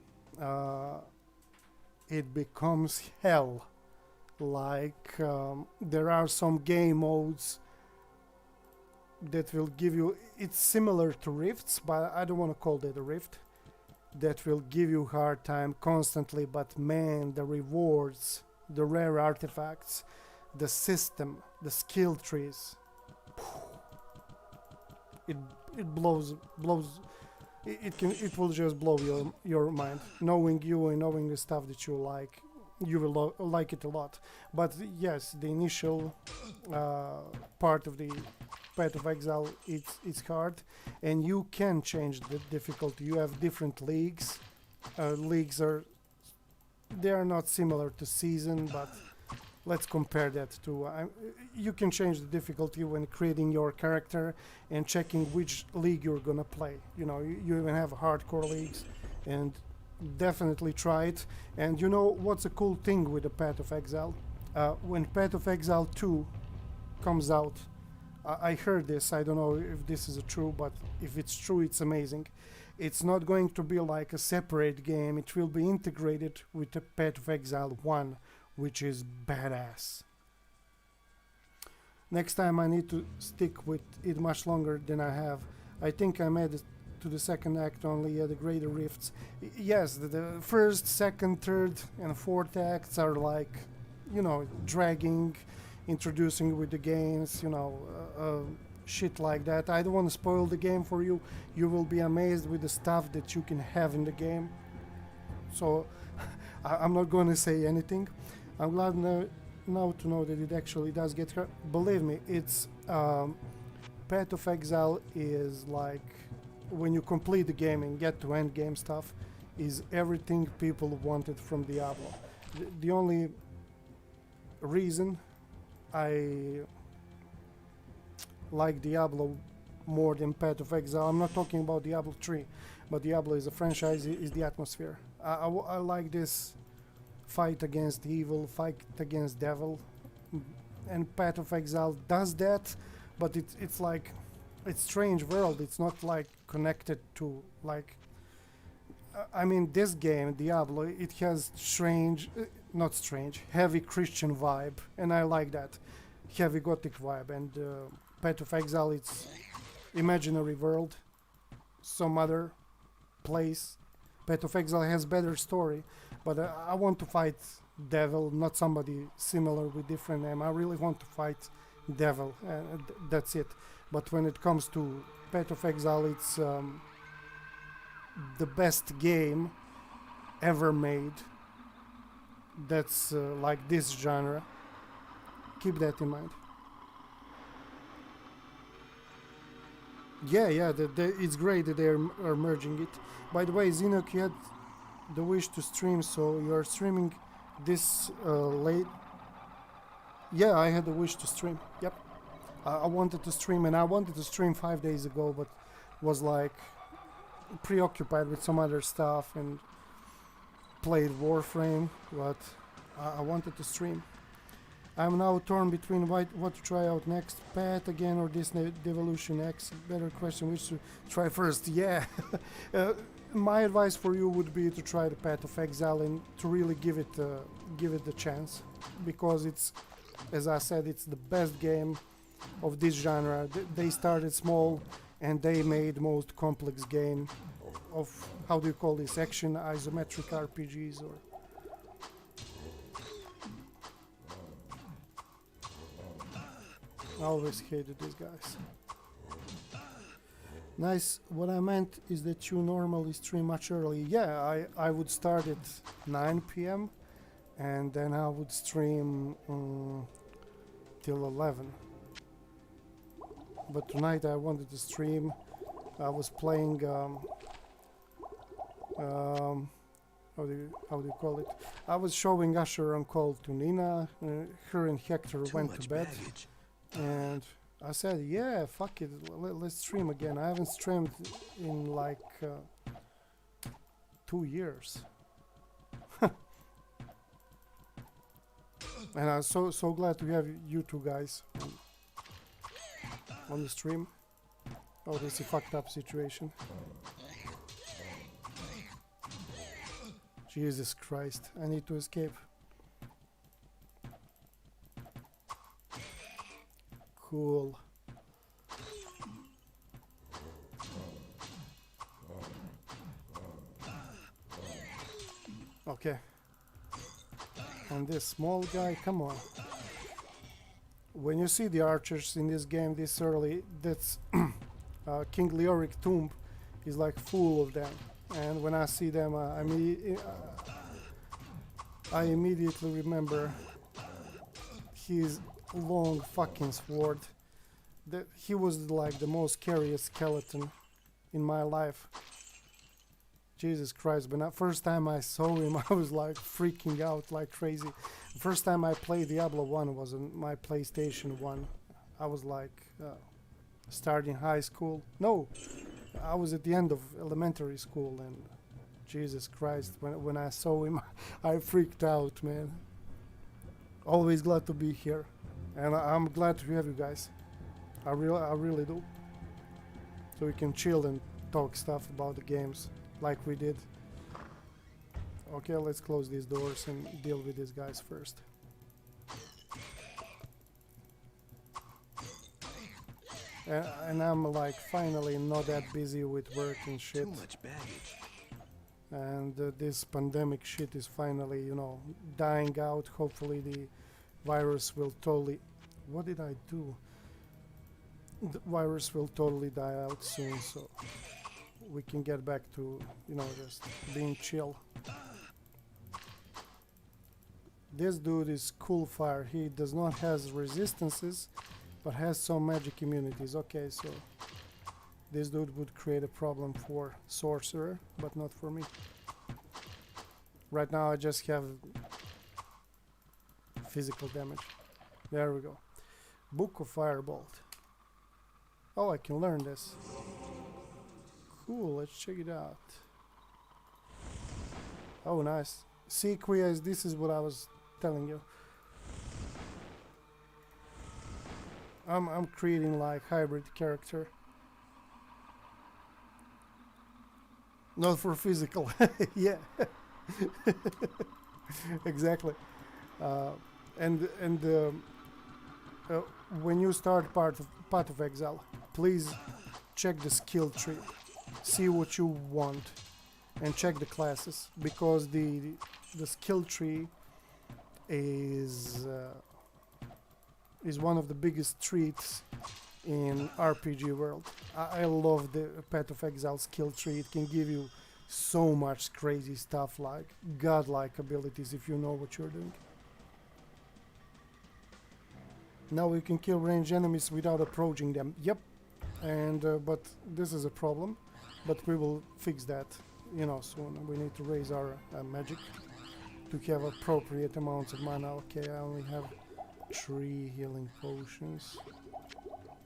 it becomes hell. Like, there are some game modes that will give you, it's similar to rifts, but I don't want to call that a rift, that will give you hard time constantly. But man, the rewards, the rare artifacts, the system, the skill trees, it blows it will just blow your mind. Knowing you and knowing the stuff that you like, you will like it a lot. But yes, the initial part of the Path of Exile, it's hard, and you can change the difficulty. You have different leagues. Leagues they are not similar to season, but let's compare that to. You can change the difficulty when creating your character and checking which league you're gonna play. You know, you even have hardcore leagues, and definitely try it. And you know what's a cool thing with the Path of Exile? When Path of Exile 2 comes out, I heard this, I don't know if this is true, but if it's true, it's amazing. It's not going to be like a separate game, it will be integrated with the Path of Exile 1, which is badass. Next time I need to stick with it much longer than I have. I think I made it to the second act only, the greater rifts. Yes, the first, second, third and fourth acts are like, you know, dragging, introducing with the games, you know, shit like that. I don't want to spoil the game for you. You will be amazed with the stuff that you can have in the game. So I'm not going to say anything. I'm glad now to know that it actually does get hurt. Believe me, it's Path of Exile is like, when you complete the game and get to end game stuff, is everything people wanted from Diablo. The only reason I like Diablo more than Path of Exile, I'm not talking about Diablo 3, but Diablo is a franchise, is the atmosphere. I like this fight against evil, fight against devil, and Path of Exile does that, but it's like, it's strange world. It's not like connected to like, I mean, this game Diablo, it has strange, not strange, heavy Christian vibe, and I like that heavy Gothic vibe. And Path of Exile, it's imaginary world, some other place. Path of Exile has better story, but I want to fight devil, not somebody similar with different name. I really want to fight devil, that's it. But when it comes to Path of Exile, it's the best game ever made that's like this genre. Keep that in mind. Yeah, it's great that they are merging it. By the way, Zinok, you had the wish to stream, so you are streaming this late. Yeah, I had the wish to stream. Yep. I wanted to stream, and I wanted to stream 5 days ago, but was like preoccupied with some other stuff and played Warframe, but I wanted to stream. I'm now torn between what to try out next, Path again or this Devilutionx. Better question, which to try first. Yeah. My advice for you would be to try the Path of Exile and to really give it the chance, because it's, as I said, it's the best game of this genre. They started small and they made most complex game of, how do you call this, action isometric RPGs or. I always hated these guys. Nice. What I meant is that you normally stream much early. Yeah, I would start at 9 p.m. and then I would stream till 11. But tonight I wanted to stream. I was playing how do you call it? I was showing Usher on Call to Nina. Her and Hector went to bed. Baggage. And I said, yeah, fuck it, let's stream again. I haven't streamed in like 2 years. And I'm so glad to have you two guys on the stream. Oh, this is a fucked up situation. Jesus Christ, I need to escape. Cool. Okay. And this small guy, come on. When you see the archers in this game this early, that's King Leoric tomb is like full of them. And when I see them, I immediately remember his long fucking sword. He was like the most scariest skeleton in my life. Jesus Christ, but first time I saw him I was like freaking out like crazy. The first time I played Diablo 1 was on my PlayStation 1. I was like starting high school. No, I was at the end of elementary school, and Jesus Christ, when I saw him I freaked out, man. Always glad to be here. And I'm glad to have you guys. I really do. So we can chill and talk stuff about the games like we did. Okay, let's close these doors and deal with these guys first. And I'm like finally not that busy with work and shit. Too much baggage. And this pandemic shit is finally, you know, dying out. Hopefully the virus will totally... What did I do? The virus will totally die out soon, so we can get back to, you know, just being chill. This dude is cool fire. He does not has resistances, but has some magic immunities. Okay, so this dude would create a problem for sorcerer, but not for me. Right now I just have physical damage. There we go. Book of Firebolt. Oh, I can learn this. Cool, let's check it out. Oh, nice. See, Quiaz, this is what I was telling you. I'm creating like hybrid character. Not for physical. Yeah. Exactly. And when you start Path of Exile, please check the skill tree. See what you want and check the classes, because the skill tree is one of the biggest treats in RPG world. I love the Path of Exile skill tree. It can give you so much crazy stuff, like godlike abilities if you know what you're doing. Now we can kill ranged enemies without approaching them. Yep. And but this is a problem, but we will fix that, you know, soon. We need to raise our magic to have appropriate amounts of mana. Okay, I only have 3 healing potions,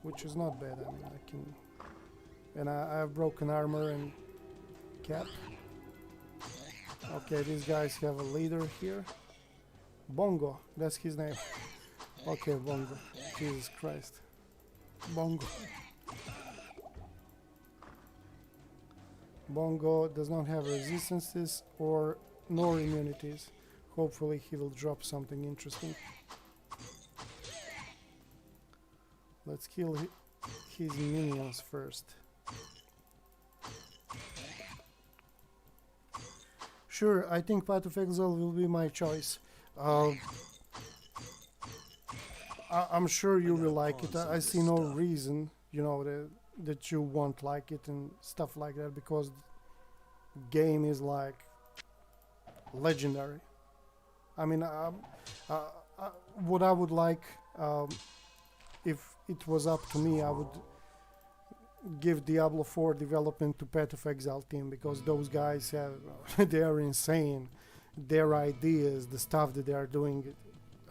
which is not bad. I mean, I can, and I have broken armor and cap. Okay, these guys have a leader here. Bongo, that's his name. Okay, Bongo. Jesus Christ. Bongo. Bongo does not have resistances or nor immunities. Hopefully he will drop something interesting. Let's kill his minions first. Sure, I think Path of Exile will be my choice. I'm sure you will like it. I see no reason, you know, that you won't like it and stuff like that, because the game is like legendary. I mean, what I would like, if it was up to me, I would give Diablo 4 development to Path of Exile team, because those guys have, they are insane. Their ideas, the stuff that they are doing,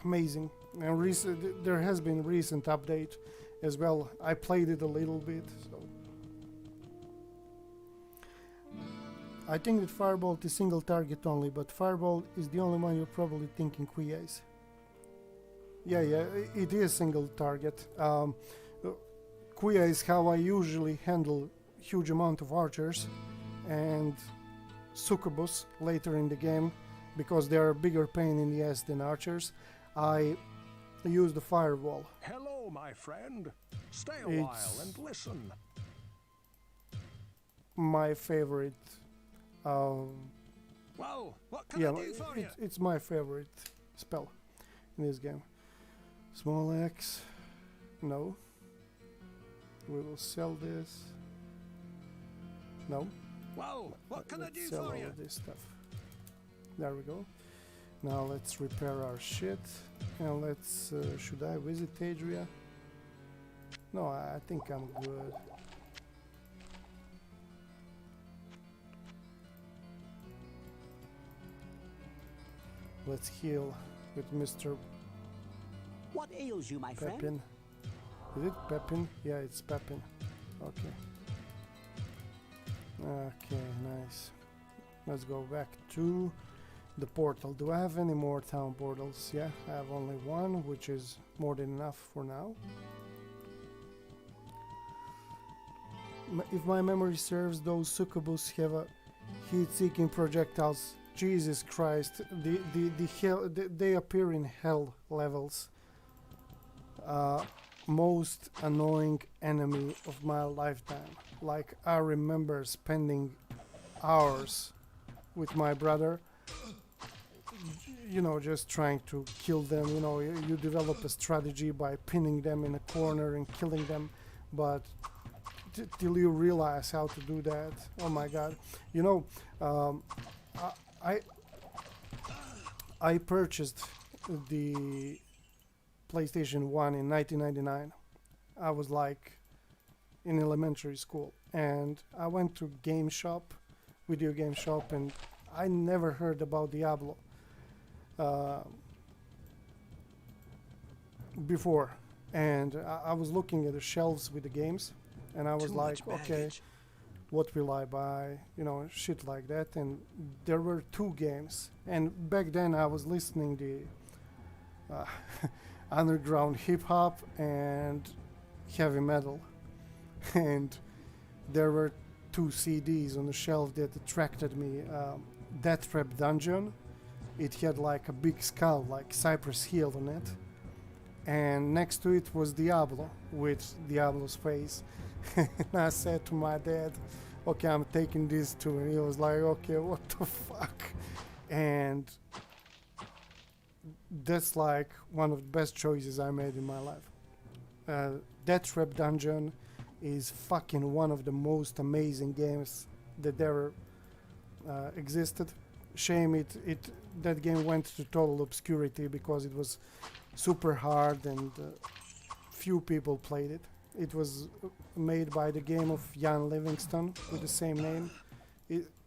amazing. And there has been recent update as well. I played it a little bit, so I think that Firebolt is single target only, but Firebolt is the only one you're probably thinking, Quiaz. Yeah, it is single target. Kuya is how I usually handle huge amount of archers and succubus later in the game, because they are a bigger pain in the ass than archers. I use the firewall. Hello, my friend. Stay a while and listen. My favorite. Well, what can I do for you? It's my favorite spell in this game. Small axe. No. We will sell this. No. Well, what can I do sell for all you? of this stuff. There we go. Now let's repair our shit. And let's... should I visit Adria? No, I think I'm good. Let's heal with Mr. What ails you, my friend? Pepin. Is it Pepin? Yeah, it's Pepin. Okay. Okay, nice. Let's go back to the portal. Do I have any more town portals? Yeah, I have only one, which is more than enough for now. If my memory serves, those succubus have a heat-seeking projectiles. Jesus Christ, they appear in hell levels. Most annoying enemy of my lifetime. Like, I remember spending hours with my brother, you know, just trying to kill them. You know, you develop a strategy by pinning them in a corner and killing them, but till you realize how to do that, oh my god. You know, I purchased the PlayStation 1 in 1999. I was like in elementary school, and I went to video game shop, and I never heard about Diablo before, and I was looking at the shelves with the games, and I was Too like, much okay, baggage. what will I buy? You know, shit like that. And there were two games, and back then I was listening the underground hip hop and heavy metal, and there were two CDs on the shelf that attracted me. Death Trap Dungeon. It had like a big skull, like Cypress Hill on it, and next to it was Diablo with Diablo's face. And I said to my dad, okay, I'm taking these two, and he was like, okay, what the fuck? And that's like one of the best choices I made in my life. Death Trap Dungeon is fucking one of the most amazing games that ever existed. Shame that game went to total obscurity because it was super hard and few people played it. It was made by the game of Jan Livingston with the same name.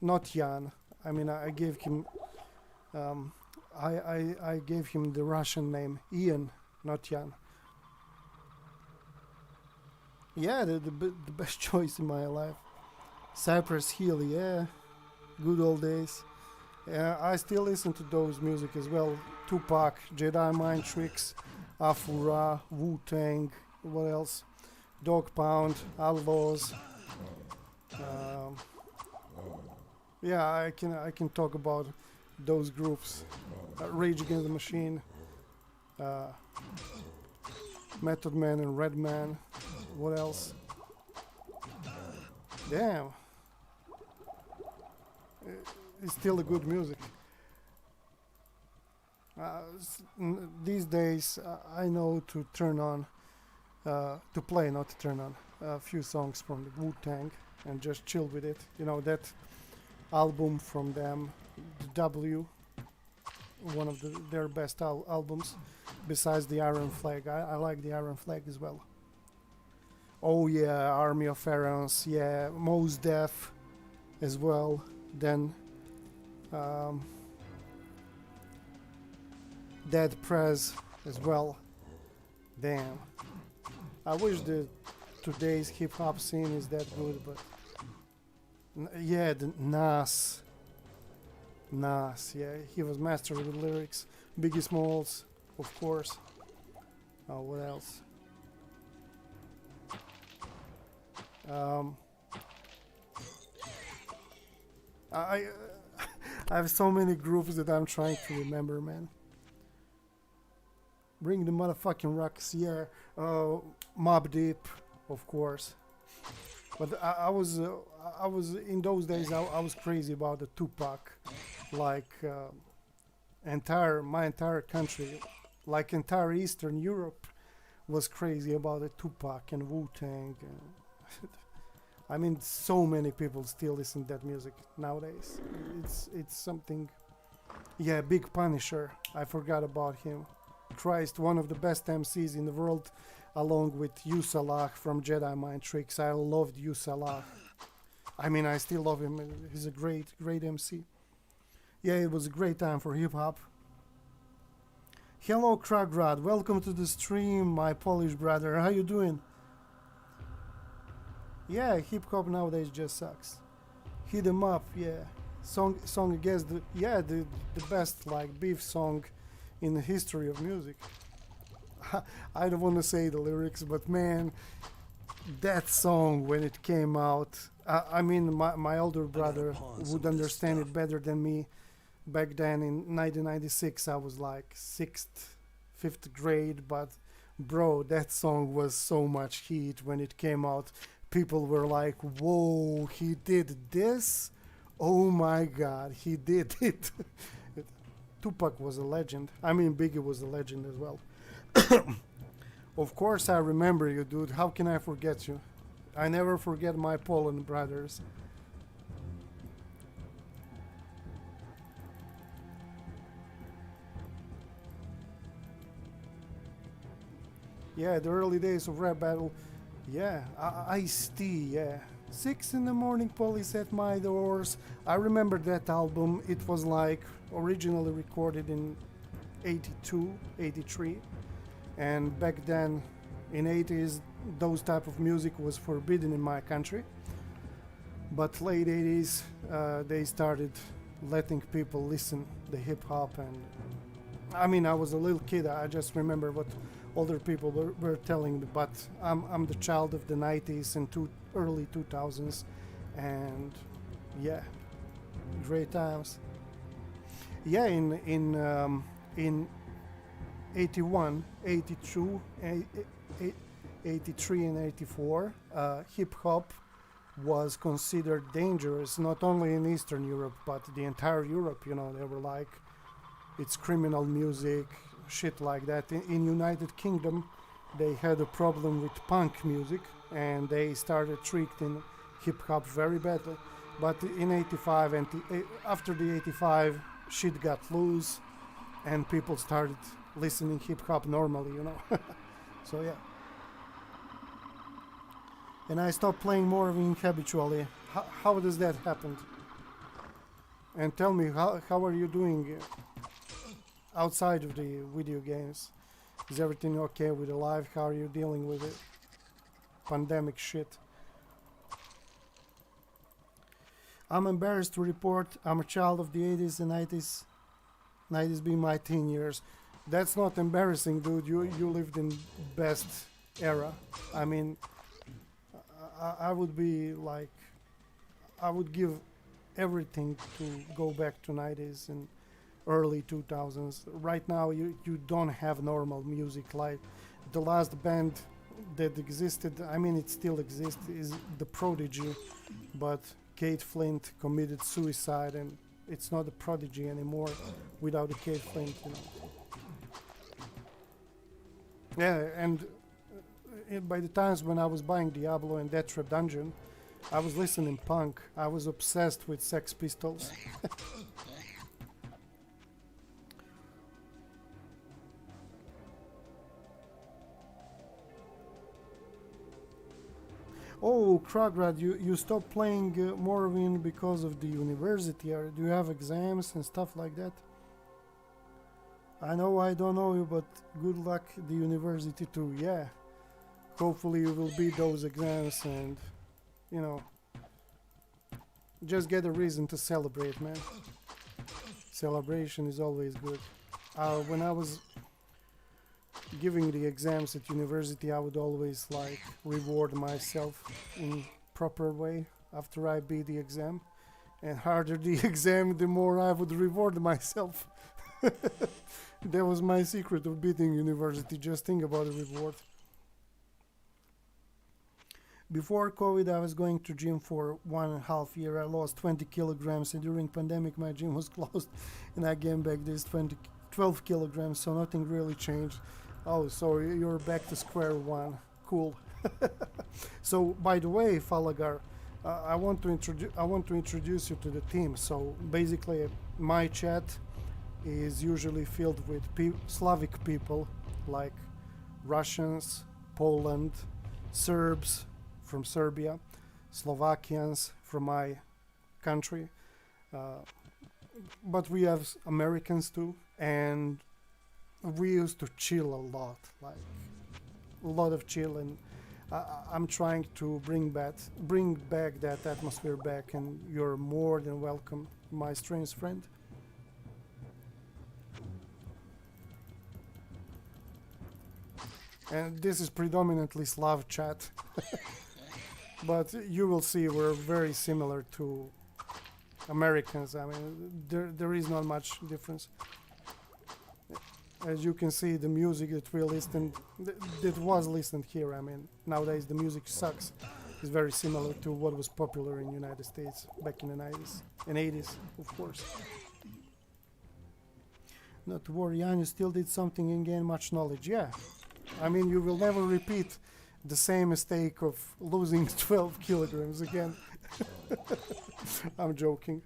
Not Jan. I mean, I gave him I gave him the Russian name Ian, not Jan. Yeah, the best choice in my life. Cypress Hill, yeah, good old days. I still listen to those music as well. Tupac, Jedi Mind Tricks, Afura, Wu-Tang, what else? Dog Pound, Outlaws. Yeah, I can talk about those groups. Rage Against the Machine, Method Man and Redman. What else? Damn. It's still a good music. These days, I know to turn on, to play, not to turn on, a few songs from the Wu-Tang and just chill with it. You know, that album from them, the W, one of their best albums, besides the Iron Flag. I like the Iron Flag as well. Oh yeah, Army of Pharaohs, yeah, Mos Def as well. Then Dead Prez as well. Damn. I wish the today's hip hop scene is that good, but yeah, the Nas, yeah, he was master with the lyrics. Biggie Smalls, of course. What else? I I have so many groups that I'm trying to remember, man. Bring the motherfucking rocks, yeah. Mob Deep, of course. But I was in those days. I was crazy about the Tupac, like my entire country, like entire Eastern Europe, was crazy about the Tupac and Wu-Tang. I mean, so many people still listen to that music nowadays. It's something. Yeah, Big Punisher. I forgot about him. Christ, one of the best MCs in the world, along with Yusalah from Jedi Mind Tricks. I loved Yusalah. I mean, I still love him. He's a great MC. Yeah, it was a great time for hip hop. Hello, Kragrad. Welcome to the stream, my Polish brother. How you doing? Yeah, hip hop nowadays just sucks. Hit 'em up, yeah. Song against the best like beef song in the history of music. I don't want to say the lyrics, but man, that song when it came out, I mean my older brother would understand it better than me. Back then in 1996 I was like 5th grade, but bro, that song was so much heat when it came out. People were like, whoa, he did this? Oh my god, he did it. Tupac was a legend. I mean, Biggie was a legend as well. Of course I remember you, dude. How can I forget you? I never forget my Poland brothers. Yeah, the early days of rap battle. Yeah, Ice-T, yeah. 6 in the morning, police at my doors. I remember that album. It was like originally recorded in 82, 83. And back then, in 80s, those type of music was forbidden in my country. But late 80s, they started letting people listen the hip hop, and I mean, I was a little kid. I just remember what older people were telling me. But I'm the child of the 90s and early 2000s, and yeah, great times. Yeah, in 81, 82, 83, and 84, hip hop was considered dangerous, not only in Eastern Europe but the entire Europe. You know, they were like, it's criminal music, shit like that. In United Kingdom, they had a problem with punk music, and they started treating hip hop very badly. But in 85 and after the 85, shit got loose, and people started listening hip hop normally, you know. So yeah. And I stopped playing Morrowind habitually. How does that happen? And tell me, how are you doing outside of the video games? Is everything okay with the life? How are you dealing with it? Pandemic shit. I'm embarrassed to report I'm a child of the 80s and 90s being my teen years. That's not embarrassing, dude. You lived in best era. I mean, I would be like, I would give everything to go back to 90s and early 2000s. Right now, you don't have normal music. Like the last band that existed, I mean, it still exists, is The Prodigy, but Kate Flint committed suicide, and it's not a Prodigy anymore without a Kate Flint, you know. Yeah, and by the times when I was buying Diablo and Death Trap Dungeon, I was listening punk. I was obsessed with Sex Pistols. Oh, Kragrad, you stopped playing Morrowind because of the university. Or do you have exams and stuff like that? I know I don't know you, but good luck at the university too. Yeah. Hopefully you will beat those exams and, you know, just get a reason to celebrate, man. Celebration is always good. When I was giving the exams at university, I would always like reward myself in proper way after I beat the exam. And harder the exam, the more I would reward myself. That was my secret of beating university. Just think about the reward. Before COVID, I was going to gym for 1.5 years. I lost 20 kilograms, and during pandemic, my gym was closed, and I gained back this 12 kilograms. So nothing really changed. Oh, so you're back to square one. Cool. So, by the way, Falagar, I want to introduce you to the team. So basically, my chat is usually filled with Slavic people like Russians, Poland, Serbs from Serbia, Slovakians from my country, but we have Americans too, and we used to chill a lot, like a lot of chill, and I'm trying to bring back that atmosphere back, and you're more than welcome, my strange friend. And this is predominantly Slav chat. But you will see we're very similar to Americans. I mean, there is not much difference. As you can see, the music that we listened, that was listened here, I mean, nowadays the music sucks. It's very similar to what was popular in the United States back in the 90s and 80s, of course. Not to worry, Jan, you still did something and gained much knowledge. Yeah, I mean, you will never repeat the same mistake of losing 12 kilograms again. I'm joking.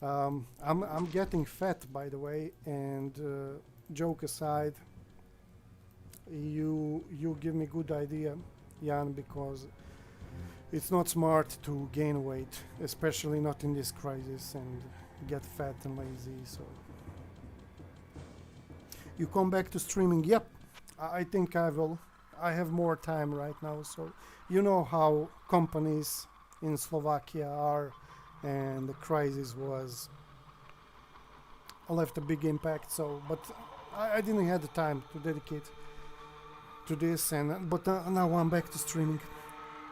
I'm getting fat, by the way, and joke aside, you give me good idea, Jan, because it's not smart to gain weight, especially not in this crisis, and get fat and lazy. So you come back to streaming? Yep, I think I will. I have more time right now, so you know how companies in Slovakia are, and the crisis was left a big impact. So, but I didn't have the time to dedicate to this, and but now I'm back to streaming.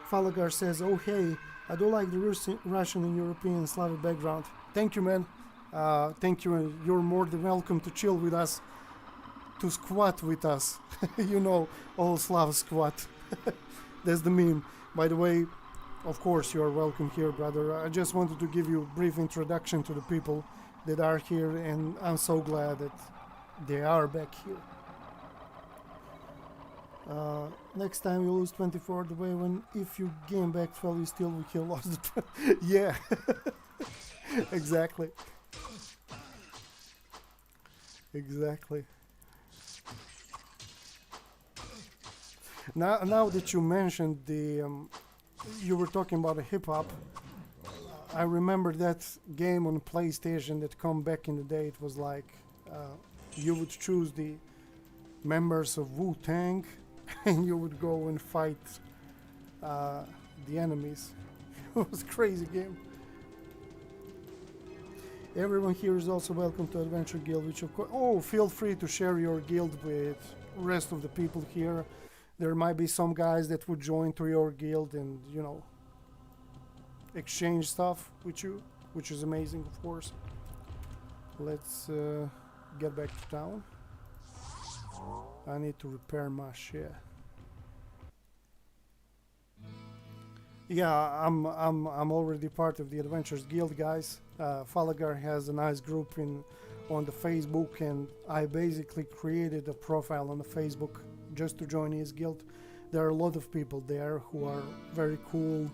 Falagar says, "Oh hey, I do like the Russian and European Slavic background. Thank you, man. Thank you, and you're more than welcome to chill with us, to squat with us. You know, all Slav squat. That's the meme. By the way, of course, you are welcome here, brother. I just wanted to give you a brief introduction to the people that are here, and I'm so glad that they are back here. Next time you lose 24 the way when if you gain back 12 you still will kill lost the yeah. Exactly. Exactly. Now that you mentioned the you were talking about the hip hop, I remember that game on PlayStation that come back in the day. It was like you would choose the members of Wu-Tang and you would go and fight the enemies. It was a crazy game. Everyone here is also welcome to Adventure Guild, which of course... Oh, feel free to share your guild with rest of the people here. There might be some guys that would join to your guild and, you know, exchange stuff with you, which is amazing, of course. Let's get back to town. I need to repair my shit. Yeah, I'm already part of the Adventures Guild, guys. Falagar has a nice group on the Facebook, and I basically created a profile on the Facebook just to join his guild. There are a lot of people there who are very cool.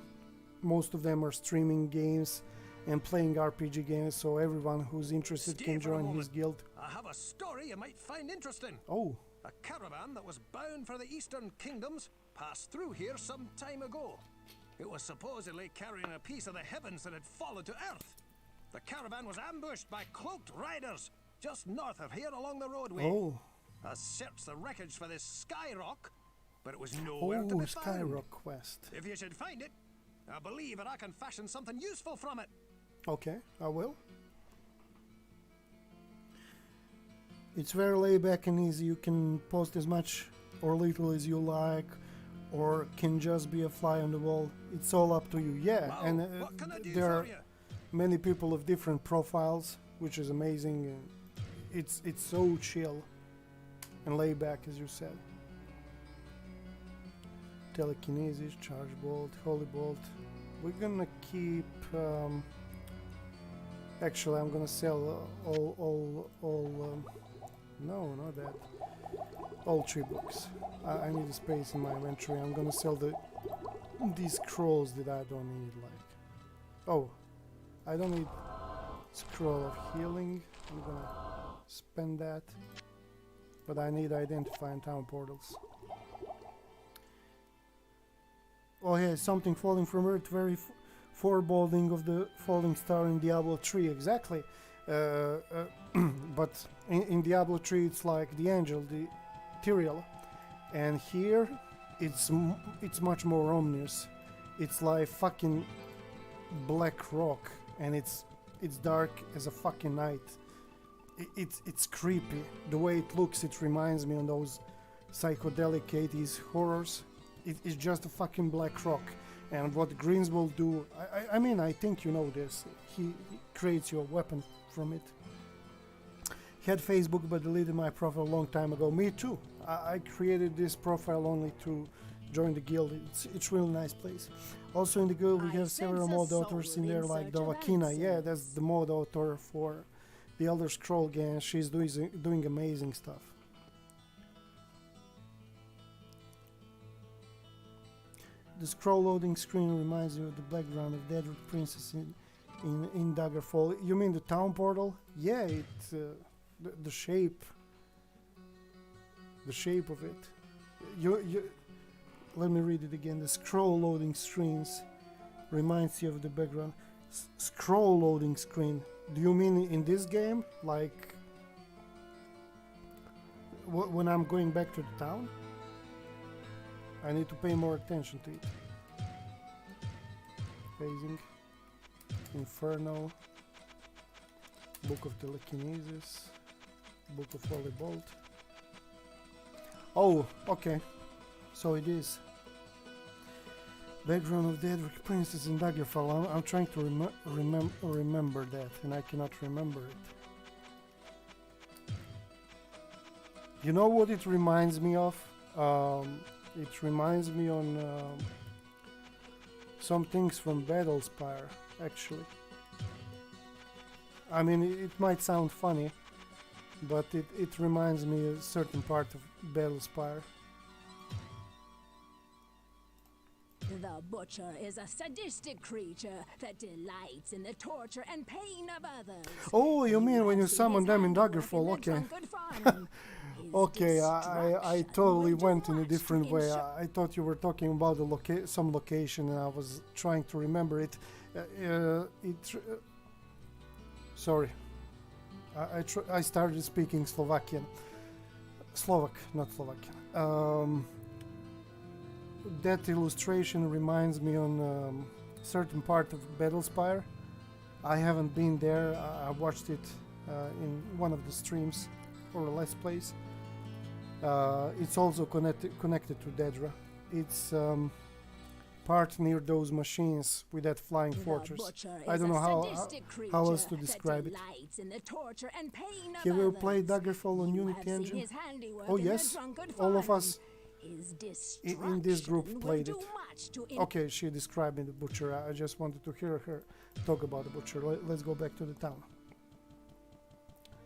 Most of them are streaming games and playing RPG games, so everyone who's interested can join his guild. I have a story you might find interesting. Oh. A caravan that was bound for the Eastern Kingdoms passed through here some time ago. It was supposedly carrying a piece of the heavens that had fallen to earth. The caravan was ambushed by cloaked riders just north of here along the roadway. Oh. I searched the wreckage for this sky rock, but it was nowhere to be found. Sky Rock quest. If you should find it, I believe that I can fashion something useful from it. Okay, I will. It's very laid back and easy. You can post as much or little as you like, or can just be a fly on the wall. It's all up to you. Yeah, Wow, and what can I do there for are you? many people of different profiles, which is amazing. And it's so chill and laid back, as you said. Telekinesis, charge bolt, holy bolt. We're gonna keep. Actually, I'm gonna sell all. No, not that. All 3 books. I need a space in my inventory. I'm gonna sell these scrolls that I don't need. Like, oh, I don't need scroll of healing. I'm gonna spend that. But I need identifying town portals. Oh yeah, something falling from Earth, very foreboding of the falling star in Diablo 3, exactly. But in Diablo 3 it's like the angel, the Tyrael, and here it's much more ominous. It's like fucking black rock, and it's dark as a fucking night. It's creepy. The way it looks, it reminds me of those psychedelic 80s horrors. It's just a fucking black rock. And what Greens will do, I mean, I think you know this. He creates your weapon from it. Had Facebook but deleted my profile a long time ago. Me too. I created this profile only to join the guild. It's a really nice place. Also in the guild we have several mod authors in there like Dovakina. Yeah, that's the mod author for the Elder Scroll game. She's doing amazing stuff. The scroll loading screen reminds you of the background of Dead Princess in Daggerfall. You mean the town portal? Yeah, the shape of it. You let me read it again. The scroll loading screens reminds you of the background. Scroll loading screen. Do you mean in this game? Like when I'm going back to the town? I need to pay more attention to it. Phasing. Inferno. Book of Telekinesis. Book of Holy Bolt. Oh, okay. So it is. Background of Daedric Princess in Daggerfall. I'm trying to remember that, and I cannot remember it. You know what it reminds me of? It reminds me on some things from Battlespire, actually. I mean, it might sound funny, but it reminds me of a certain part of Battlespire. The Butcher is a sadistic creature that delights in the torture and pain of others. Oh, you mean when you have seen summon his them in handiwork Daggerfall? the Okay. drunken farm. His Okay, I destruction totally will do went in a much different to way. ensure- I thought you were talking about the some location, and I was trying to remember it. Sorry, I started speaking Slovakian. Slovak, not Slovakian. That illustration reminds me on certain part of Battlespire. I haven't been there. I watched it in one of the streams or Let's Plays. It's also connected to Daedra. It's part near those machines with that flying fortress. I don't know how else to describe it. Have you played Daggerfall on Unity Engine? Oh yes, all of us in this group played it. Okay, she described me the Butcher. I just wanted to hear her talk about the Butcher. Let's go back to the town.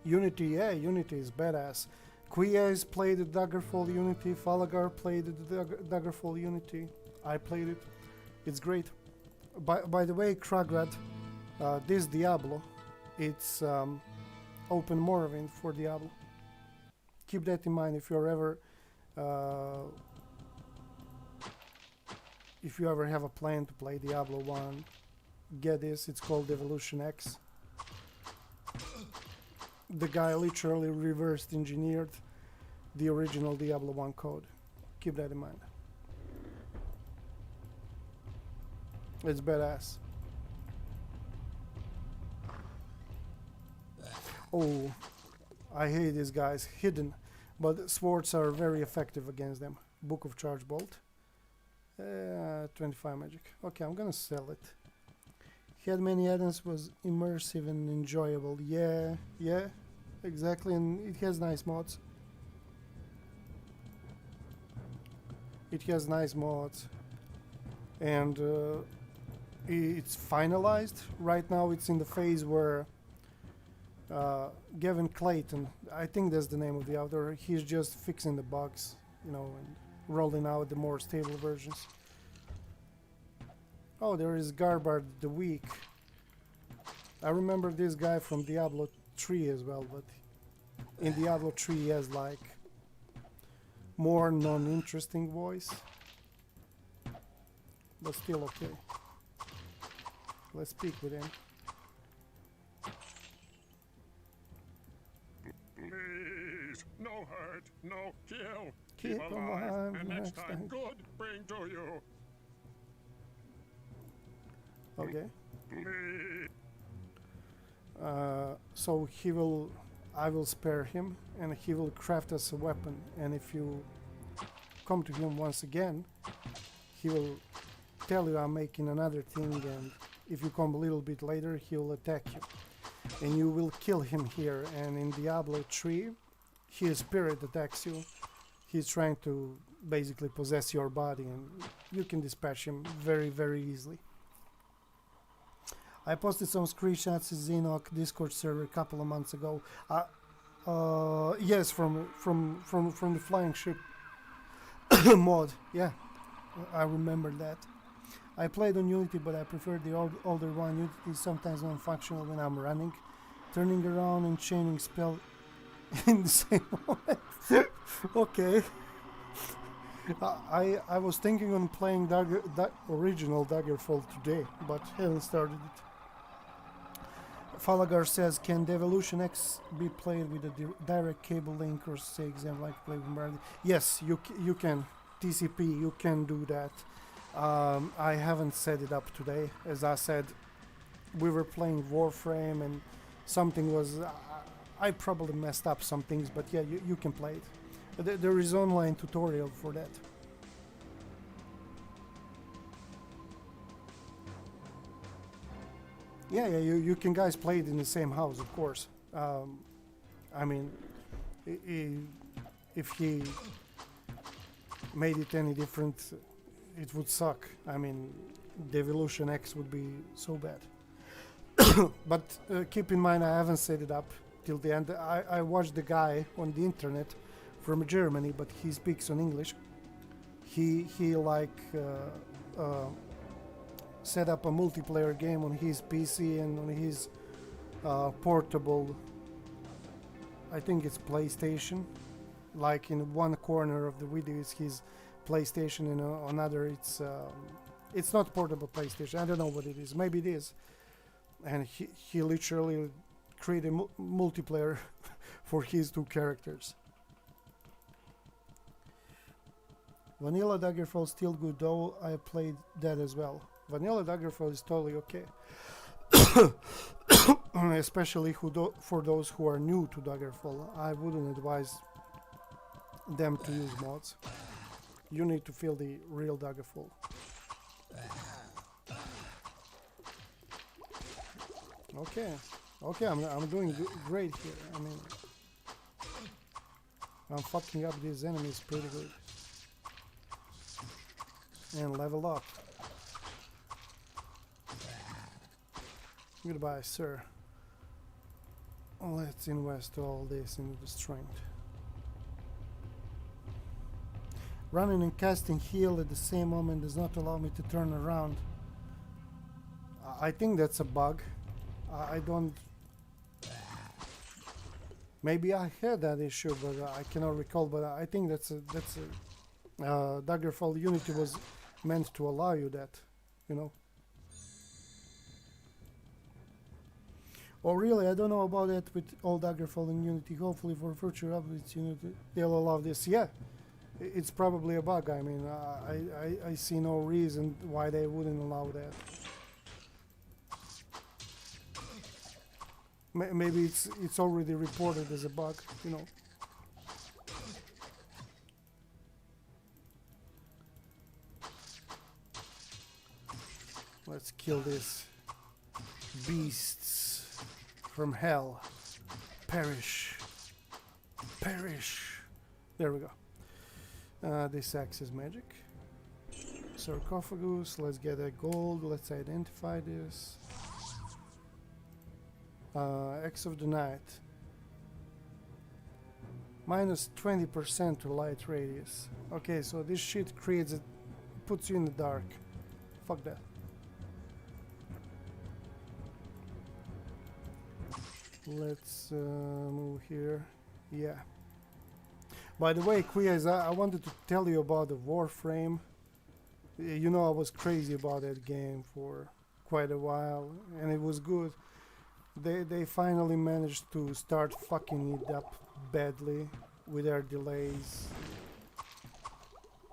Unity, yeah, Unity is badass. Quiaz played the Daggerfall Unity, Falagar played the Daggerfall Unity. I played it. It's great. By the way, Kragrad, this Diablo, it's open Morrowind for Diablo. Keep that in mind if you're ever have a plan to play Diablo 1, get this. It's called Devilutionx. The guy literally reversed engineered the original Diablo 1 code. Keep that in mind. It's badass. Oh, I hate these guys. Hidden, but swords are very effective against them. Book of Charge Bolt. 25 magic. Okay, I'm gonna sell it. Had many add-ons, was immersive and enjoyable. Yeah, exactly, and it has nice mods. And it's finalized. Right now it's in the phase where Gavin Clayton, I think that's the name of the author, he's just fixing the bugs, and rolling out the more stable versions. Oh, there is Garbard the Weak. I remember this guy from Diablo 3 as well, but in Diablo 3 he has like more non-interesting voice, but still okay. Let's speak with him. Please, no hurt, no kill. Keep alive and next time time. good bring to you. Okay. Please. So I will spare him, and he will craft us a weapon. And if you come to him once again, he will tell you I'm making another thing, and if you come a little bit later, he will attack you. And you will kill him here. And in Diablo 3, his spirit attacks you. He's trying to basically possess your body, and you can dispatch him very, very easily. I posted some screenshots in Xenoc Discord server a couple of months ago. Yes, from the flying ship mod. Yeah, I remember that. I played on Unity, but I prefer the older one. Unity is sometimes non-functional when I'm running, turning around and chaining spell in the same moment. Okay. I was thinking on playing original Daggerfall today, but haven't started it. Falagar says, can Devilutionx be played with a direct cable link or say exam like play with Marley? Yes, you can. TCP, you can do that. I haven't set it up today. As I said, we were playing Warframe and something was... I probably messed up some things, but yeah, you can play it. There is online tutorial for that. Yeah, you can guys play it in the same house, of course. I mean, if he made it any different, it would suck. I mean, Devilutionx would be so bad. But keep in mind, I haven't set it up till the end. I watched the guy on the internet from Germany, but he speaks on English. He set up a multiplayer game on his PC and on his portable, I think it's PlayStation. Like in one corner of the video is his PlayStation, and another it's not portable PlayStation. I don't know what it is. Maybe it is. And he literally created multiplayer for his two characters. Vanilla Daggerfall still good though. I played that as well. Vanilla Daggerfall is totally okay. Especially for those who are new to Daggerfall. I wouldn't advise them to use mods. You need to feel the real Daggerfall. Okay, I'm doing great here. I mean, I'm fucking up these enemies pretty good. And level up. Goodbye, sir. Let's invest all this into the strength. Running and casting heal at the same moment does not allow me to turn around. I think that's a bug. I don't... Maybe I had that issue, but I cannot recall. But I think that's a Daggerfall Unity was meant to allow you that, you know. Oh really, I don't know about that with all Daggerfall in Unity. Hopefully for future updates Unity they'll allow this. Yeah, it's probably a bug. I mean, I see no reason why they wouldn't allow that. Maybe it's already reported as a bug, you know. Let's kill these beasts from hell. Perish. Perish. There we go. This axe is magic. Sarcophagus. Let's get a gold. Let's identify this. X of the Night. Minus 20% to light radius. Okay, so this shit puts you in the dark. Fuck that. Let's move here. Yeah. By the way, Quiaz, I wanted to tell you about the Warframe. You know, I was crazy about that game for quite a while, and it was good. They finally managed to start fucking it up badly with their delays.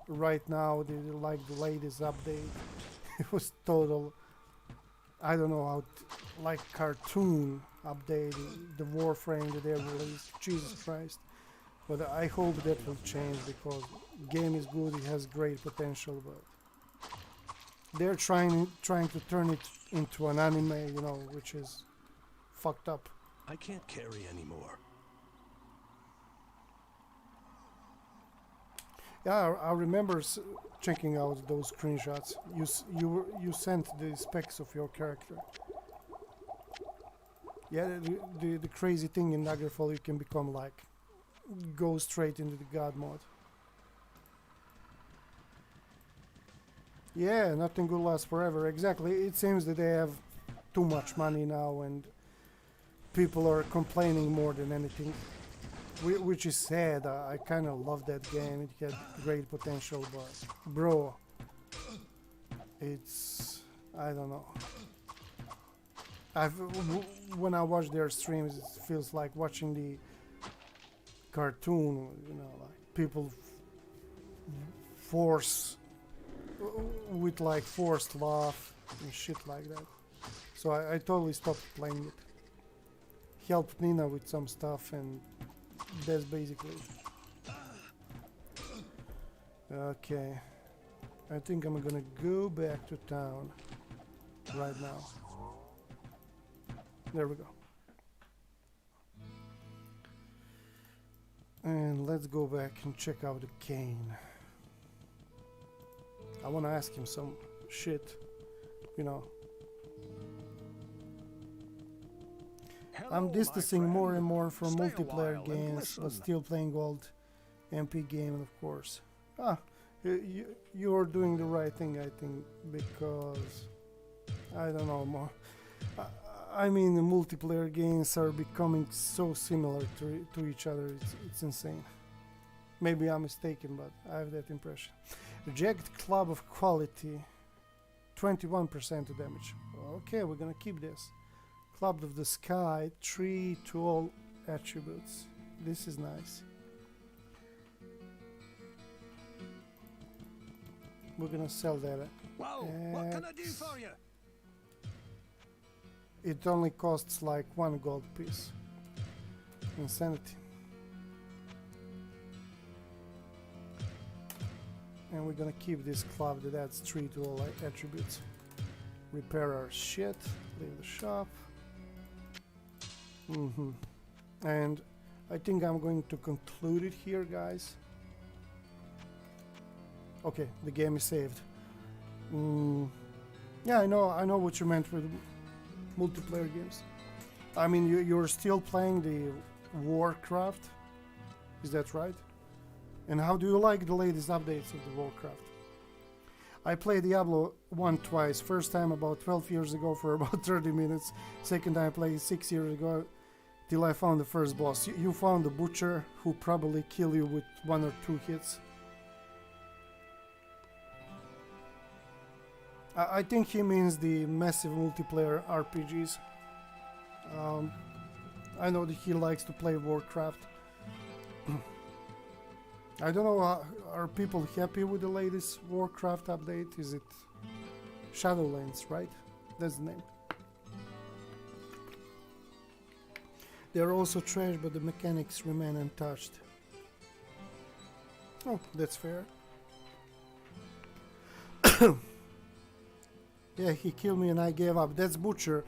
Right now, the latest update, it was total, I don't know how, like cartoon update, the Warframe that they released. Jesus Christ. But I hope that will change because game is good, it has great potential, but they're trying to turn it into an anime, you know, which is fucked up. I can't carry anymore. Yeah, I remember checking out those screenshots. You sent the specs of your character. Yeah, the crazy thing in Daggerfall, you can become like, go straight into the god mode. Yeah, nothing good lasts forever. Exactly. It seems that they have too much money now and people are complaining more than anything. which is sad. I kind of love that game. It had great potential, but bro, it's, I don't know. When I watch their streams, it feels like watching the cartoon. You know, like people force with like forced laugh and shit like that. So I totally stopped playing it. Helped Nina with some stuff, and that's basically it. Okay, I think I'm gonna go back to town right now. There we go. And let's go back and check out the cane. I want to ask him some shit, you know. Hello, I'm my distancing friend. more and more from Stay a multiplayer while and games, but listen. still playing old MP game, of course. You're doing the right thing, I think, because I don't know more. I mean, the multiplayer games are becoming so similar to each other. It's insane. Maybe I'm mistaken, but I have that impression. Reject Club of Quality, 21% damage. Okay, we're gonna keep this. Club of the Sky, 3 to all attributes. This is nice. We're gonna sell that. Well, what can I do for you? It only costs like 1 gold piece. Insanity. And we're gonna keep this club that adds 3 to all attributes. Repair our shit. Leave the shop. And I think I'm going to conclude it here, guys. Okay, the game is saved. Yeah, I know what you meant with multiplayer games. I mean, you're still playing the Warcraft, is that right? And how do you like the latest updates of the Warcraft? I played Diablo I twice. First time about 12 years ago for about 30 minutes. Second time I played 6 years ago till I found the first boss. You found the butcher who probably kill you with 1 or 2 hits. I think he means the massive multiplayer RPGs. I know that he likes to play Warcraft. I don't know, are people happy with the latest Warcraft update? Is it Shadowlands, right? That's the name. They're also trash, but the mechanics remain untouched. Oh, that's fair. Yeah, he killed me and I gave up. That's Butcher.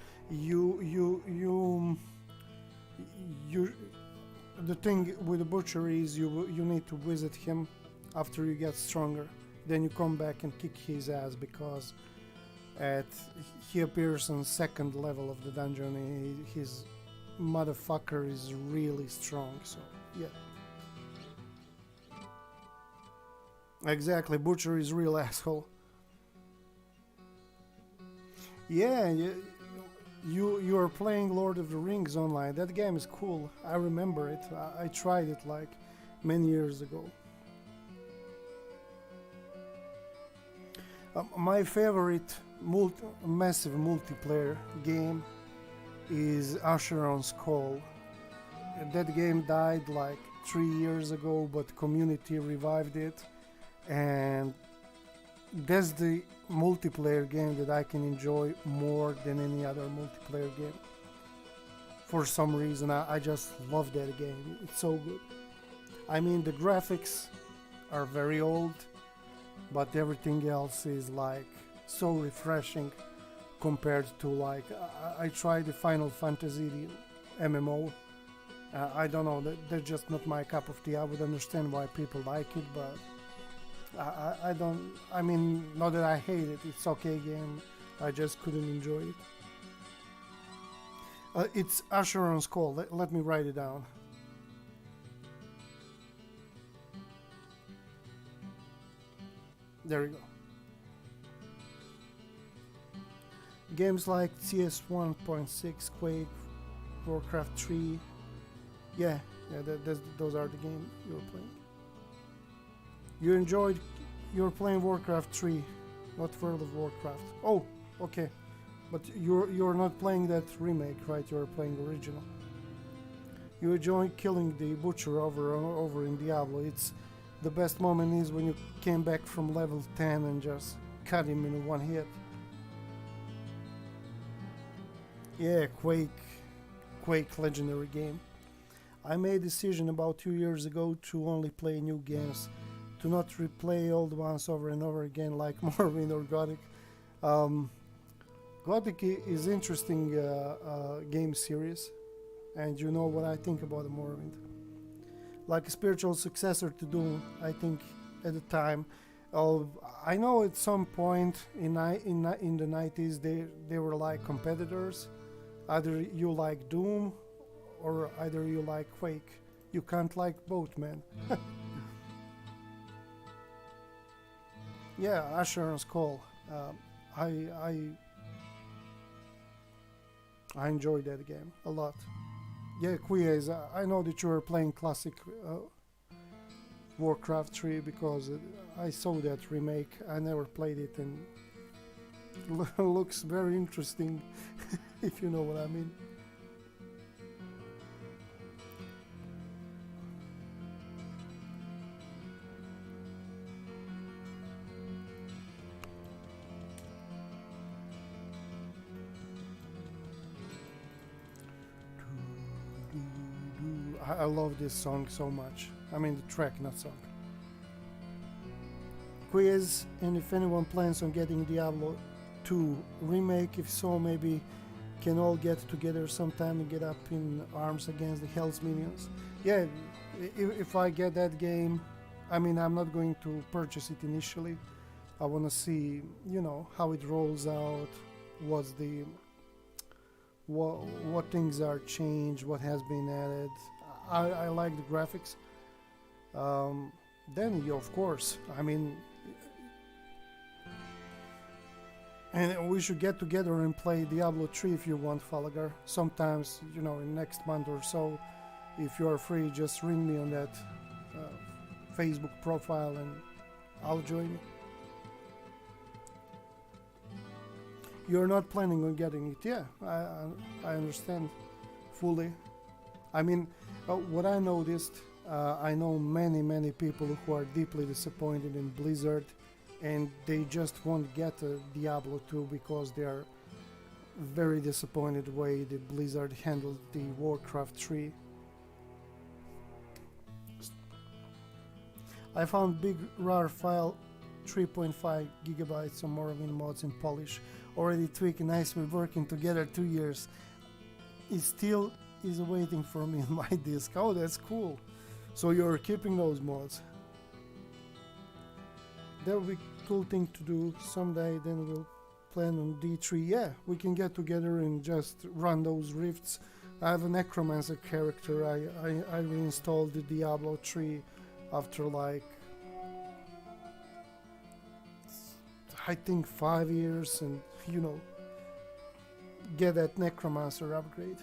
The thing with the Butcher is you need to visit him after you get stronger. Then you come back and kick his ass because he appears on 2nd level of the dungeon and his motherfucker is really strong, so yeah. Exactly, Butcher is real asshole. Yeah, you are playing Lord of the Rings online. That game is cool. I remember it. I tried it like many years ago. My favorite massive multiplayer game is Asheron's Call. That game died like 3 years ago, but community revived it, and that's the multiplayer game that I can enjoy more than any other multiplayer game. For some reason, I just love that game. It's so good. I mean, the graphics are very old, but everything else is like so refreshing compared to like I tried the Final Fantasy MMO. I don't know, that's just not my cup of tea. I would understand why people like it, but I don't, I mean, not that I hate it, it's okay game, I just couldn't enjoy it. It's Asheron's Call, let me write it down. There we go. Games like CS 1.6, Quake, Warcraft 3, yeah, Yeah, those are the game you were playing. You enjoyed. You're playing Warcraft 3, not World of Warcraft. Oh, okay. But you're not playing that remake, right? You're playing the original. You enjoy killing the butcher over in Diablo. It's the best moment is when you came back from level 10 and just cut him in one hit. Yeah, Quake legendary game. I made a decision about 2 years ago to only play new games, to not replay old ones over and over again like Morrowind or Gothic. Gothic is interesting game series, and you know what I think about the Morrowind. Like a spiritual successor to Doom, I think at the time. I know at some point in the 90s they were like competitors. Either you like Doom or either you like Quake. You can't like both, man. Yeah, Asheron's Call. I enjoyed that game a lot. Yeah, Quiz, I know that you were playing classic Warcraft 3 because I saw that remake. I never played it and it looks very interesting, if you know what I mean. I love this song so much. I mean the track, not song. Quiz, and if anyone plans on getting Diablo 2 remake, if so, maybe can all get together sometime and get up in arms against the Hell's Minions. Yeah, if I get that game, I mean I'm not going to purchase it initially. I want to see, you know, how it rolls out, what's the what things are changed, what has been added. I like the graphics. Then, of course, I mean, and we should get together and play Diablo 3 if you want, Falagar. Sometimes, you know, in next month or so, if you are free, just ring me on that Facebook profile and I'll join you. You're not planning on getting it, yeah, I understand fully. I mean, what I noticed, I know many people who are deeply disappointed in Blizzard and they just won't get a Diablo 2 because they are very disappointed the way that Blizzard handled the Warcraft 3. I found big RAR file 3.5 gigabytes of Morrowind mods in Polish, already tweaked and nicely working together 2 years. It still is waiting for me on my disk. Oh, that's cool. So you're keeping those mods. That would be a cool thing to do someday. Then we'll plan on D3. Yeah, we can get together and just run those rifts. I have a necromancer character. I reinstalled the Diablo 3 after like I think 5 years, and you know, get that necromancer upgrade.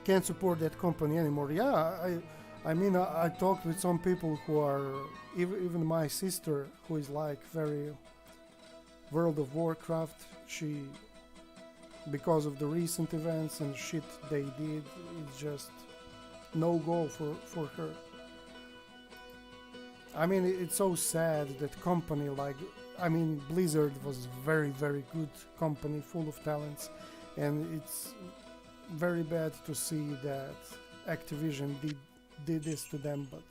Can't support that company anymore. Yeah, I mean, I talked with some people who are, even my sister, who is like very World of Warcraft. She, because of the recent events and shit they did, it's just no go for her. I mean, it's so sad that company like, I mean, Blizzard was very good company, full of talents, and it's very bad to see that Activision did this to them, but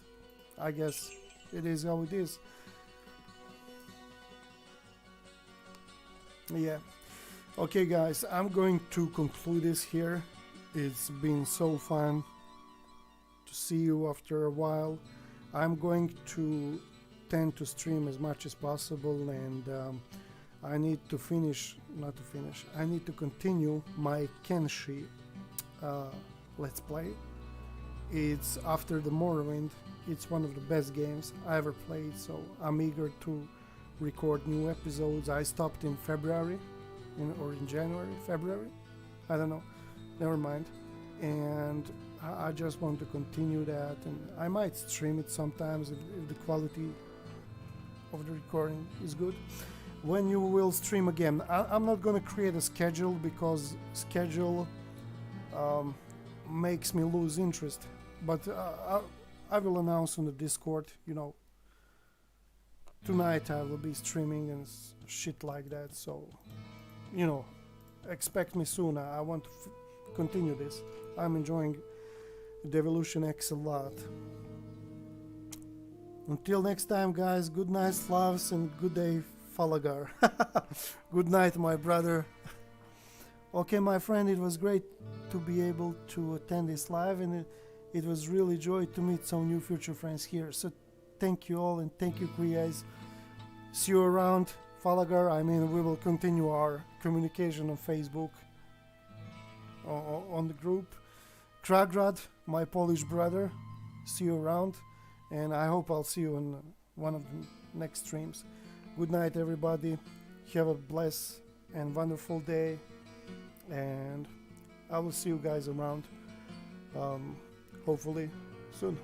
I guess it is how it is. Yeah. Okay guys, I'm going to conclude this here. It's been so fun to see you after a while. I'm going to tend to stream as much as possible, and I need to I need to continue my Kenshi Let's Play. It's after the Morrowind. It's one of the best games I ever played, so I'm eager to record new episodes. I stopped in February, or in January, February? I don't know, never mind. and I just want to continue that, and I might stream it sometimes if the quality of the recording is good. When you will stream again, I'm not gonna create a schedule, because schedule makes me lose interest, but I will announce on the Discord, you know, tonight I will be streaming and shit like that, so, you know, expect me soon. I want to continue this. I'm enjoying Devilutionx a lot. Until next time, guys, good night, Slavs, and good day, Falagar. Good night, my brother. Okay, my friend, it was great to be able to attend this live, and it was really joy to meet some new future friends here. So thank you all, and thank you, guys. See you around, Falagar. I mean, we will continue our communication on Facebook, on the group. Kragrad, my Polish brother, see you around, and I hope I'll see you in one of the next streams. Good night, everybody. Have a blessed and wonderful day, and I will see you guys around, hopefully soon.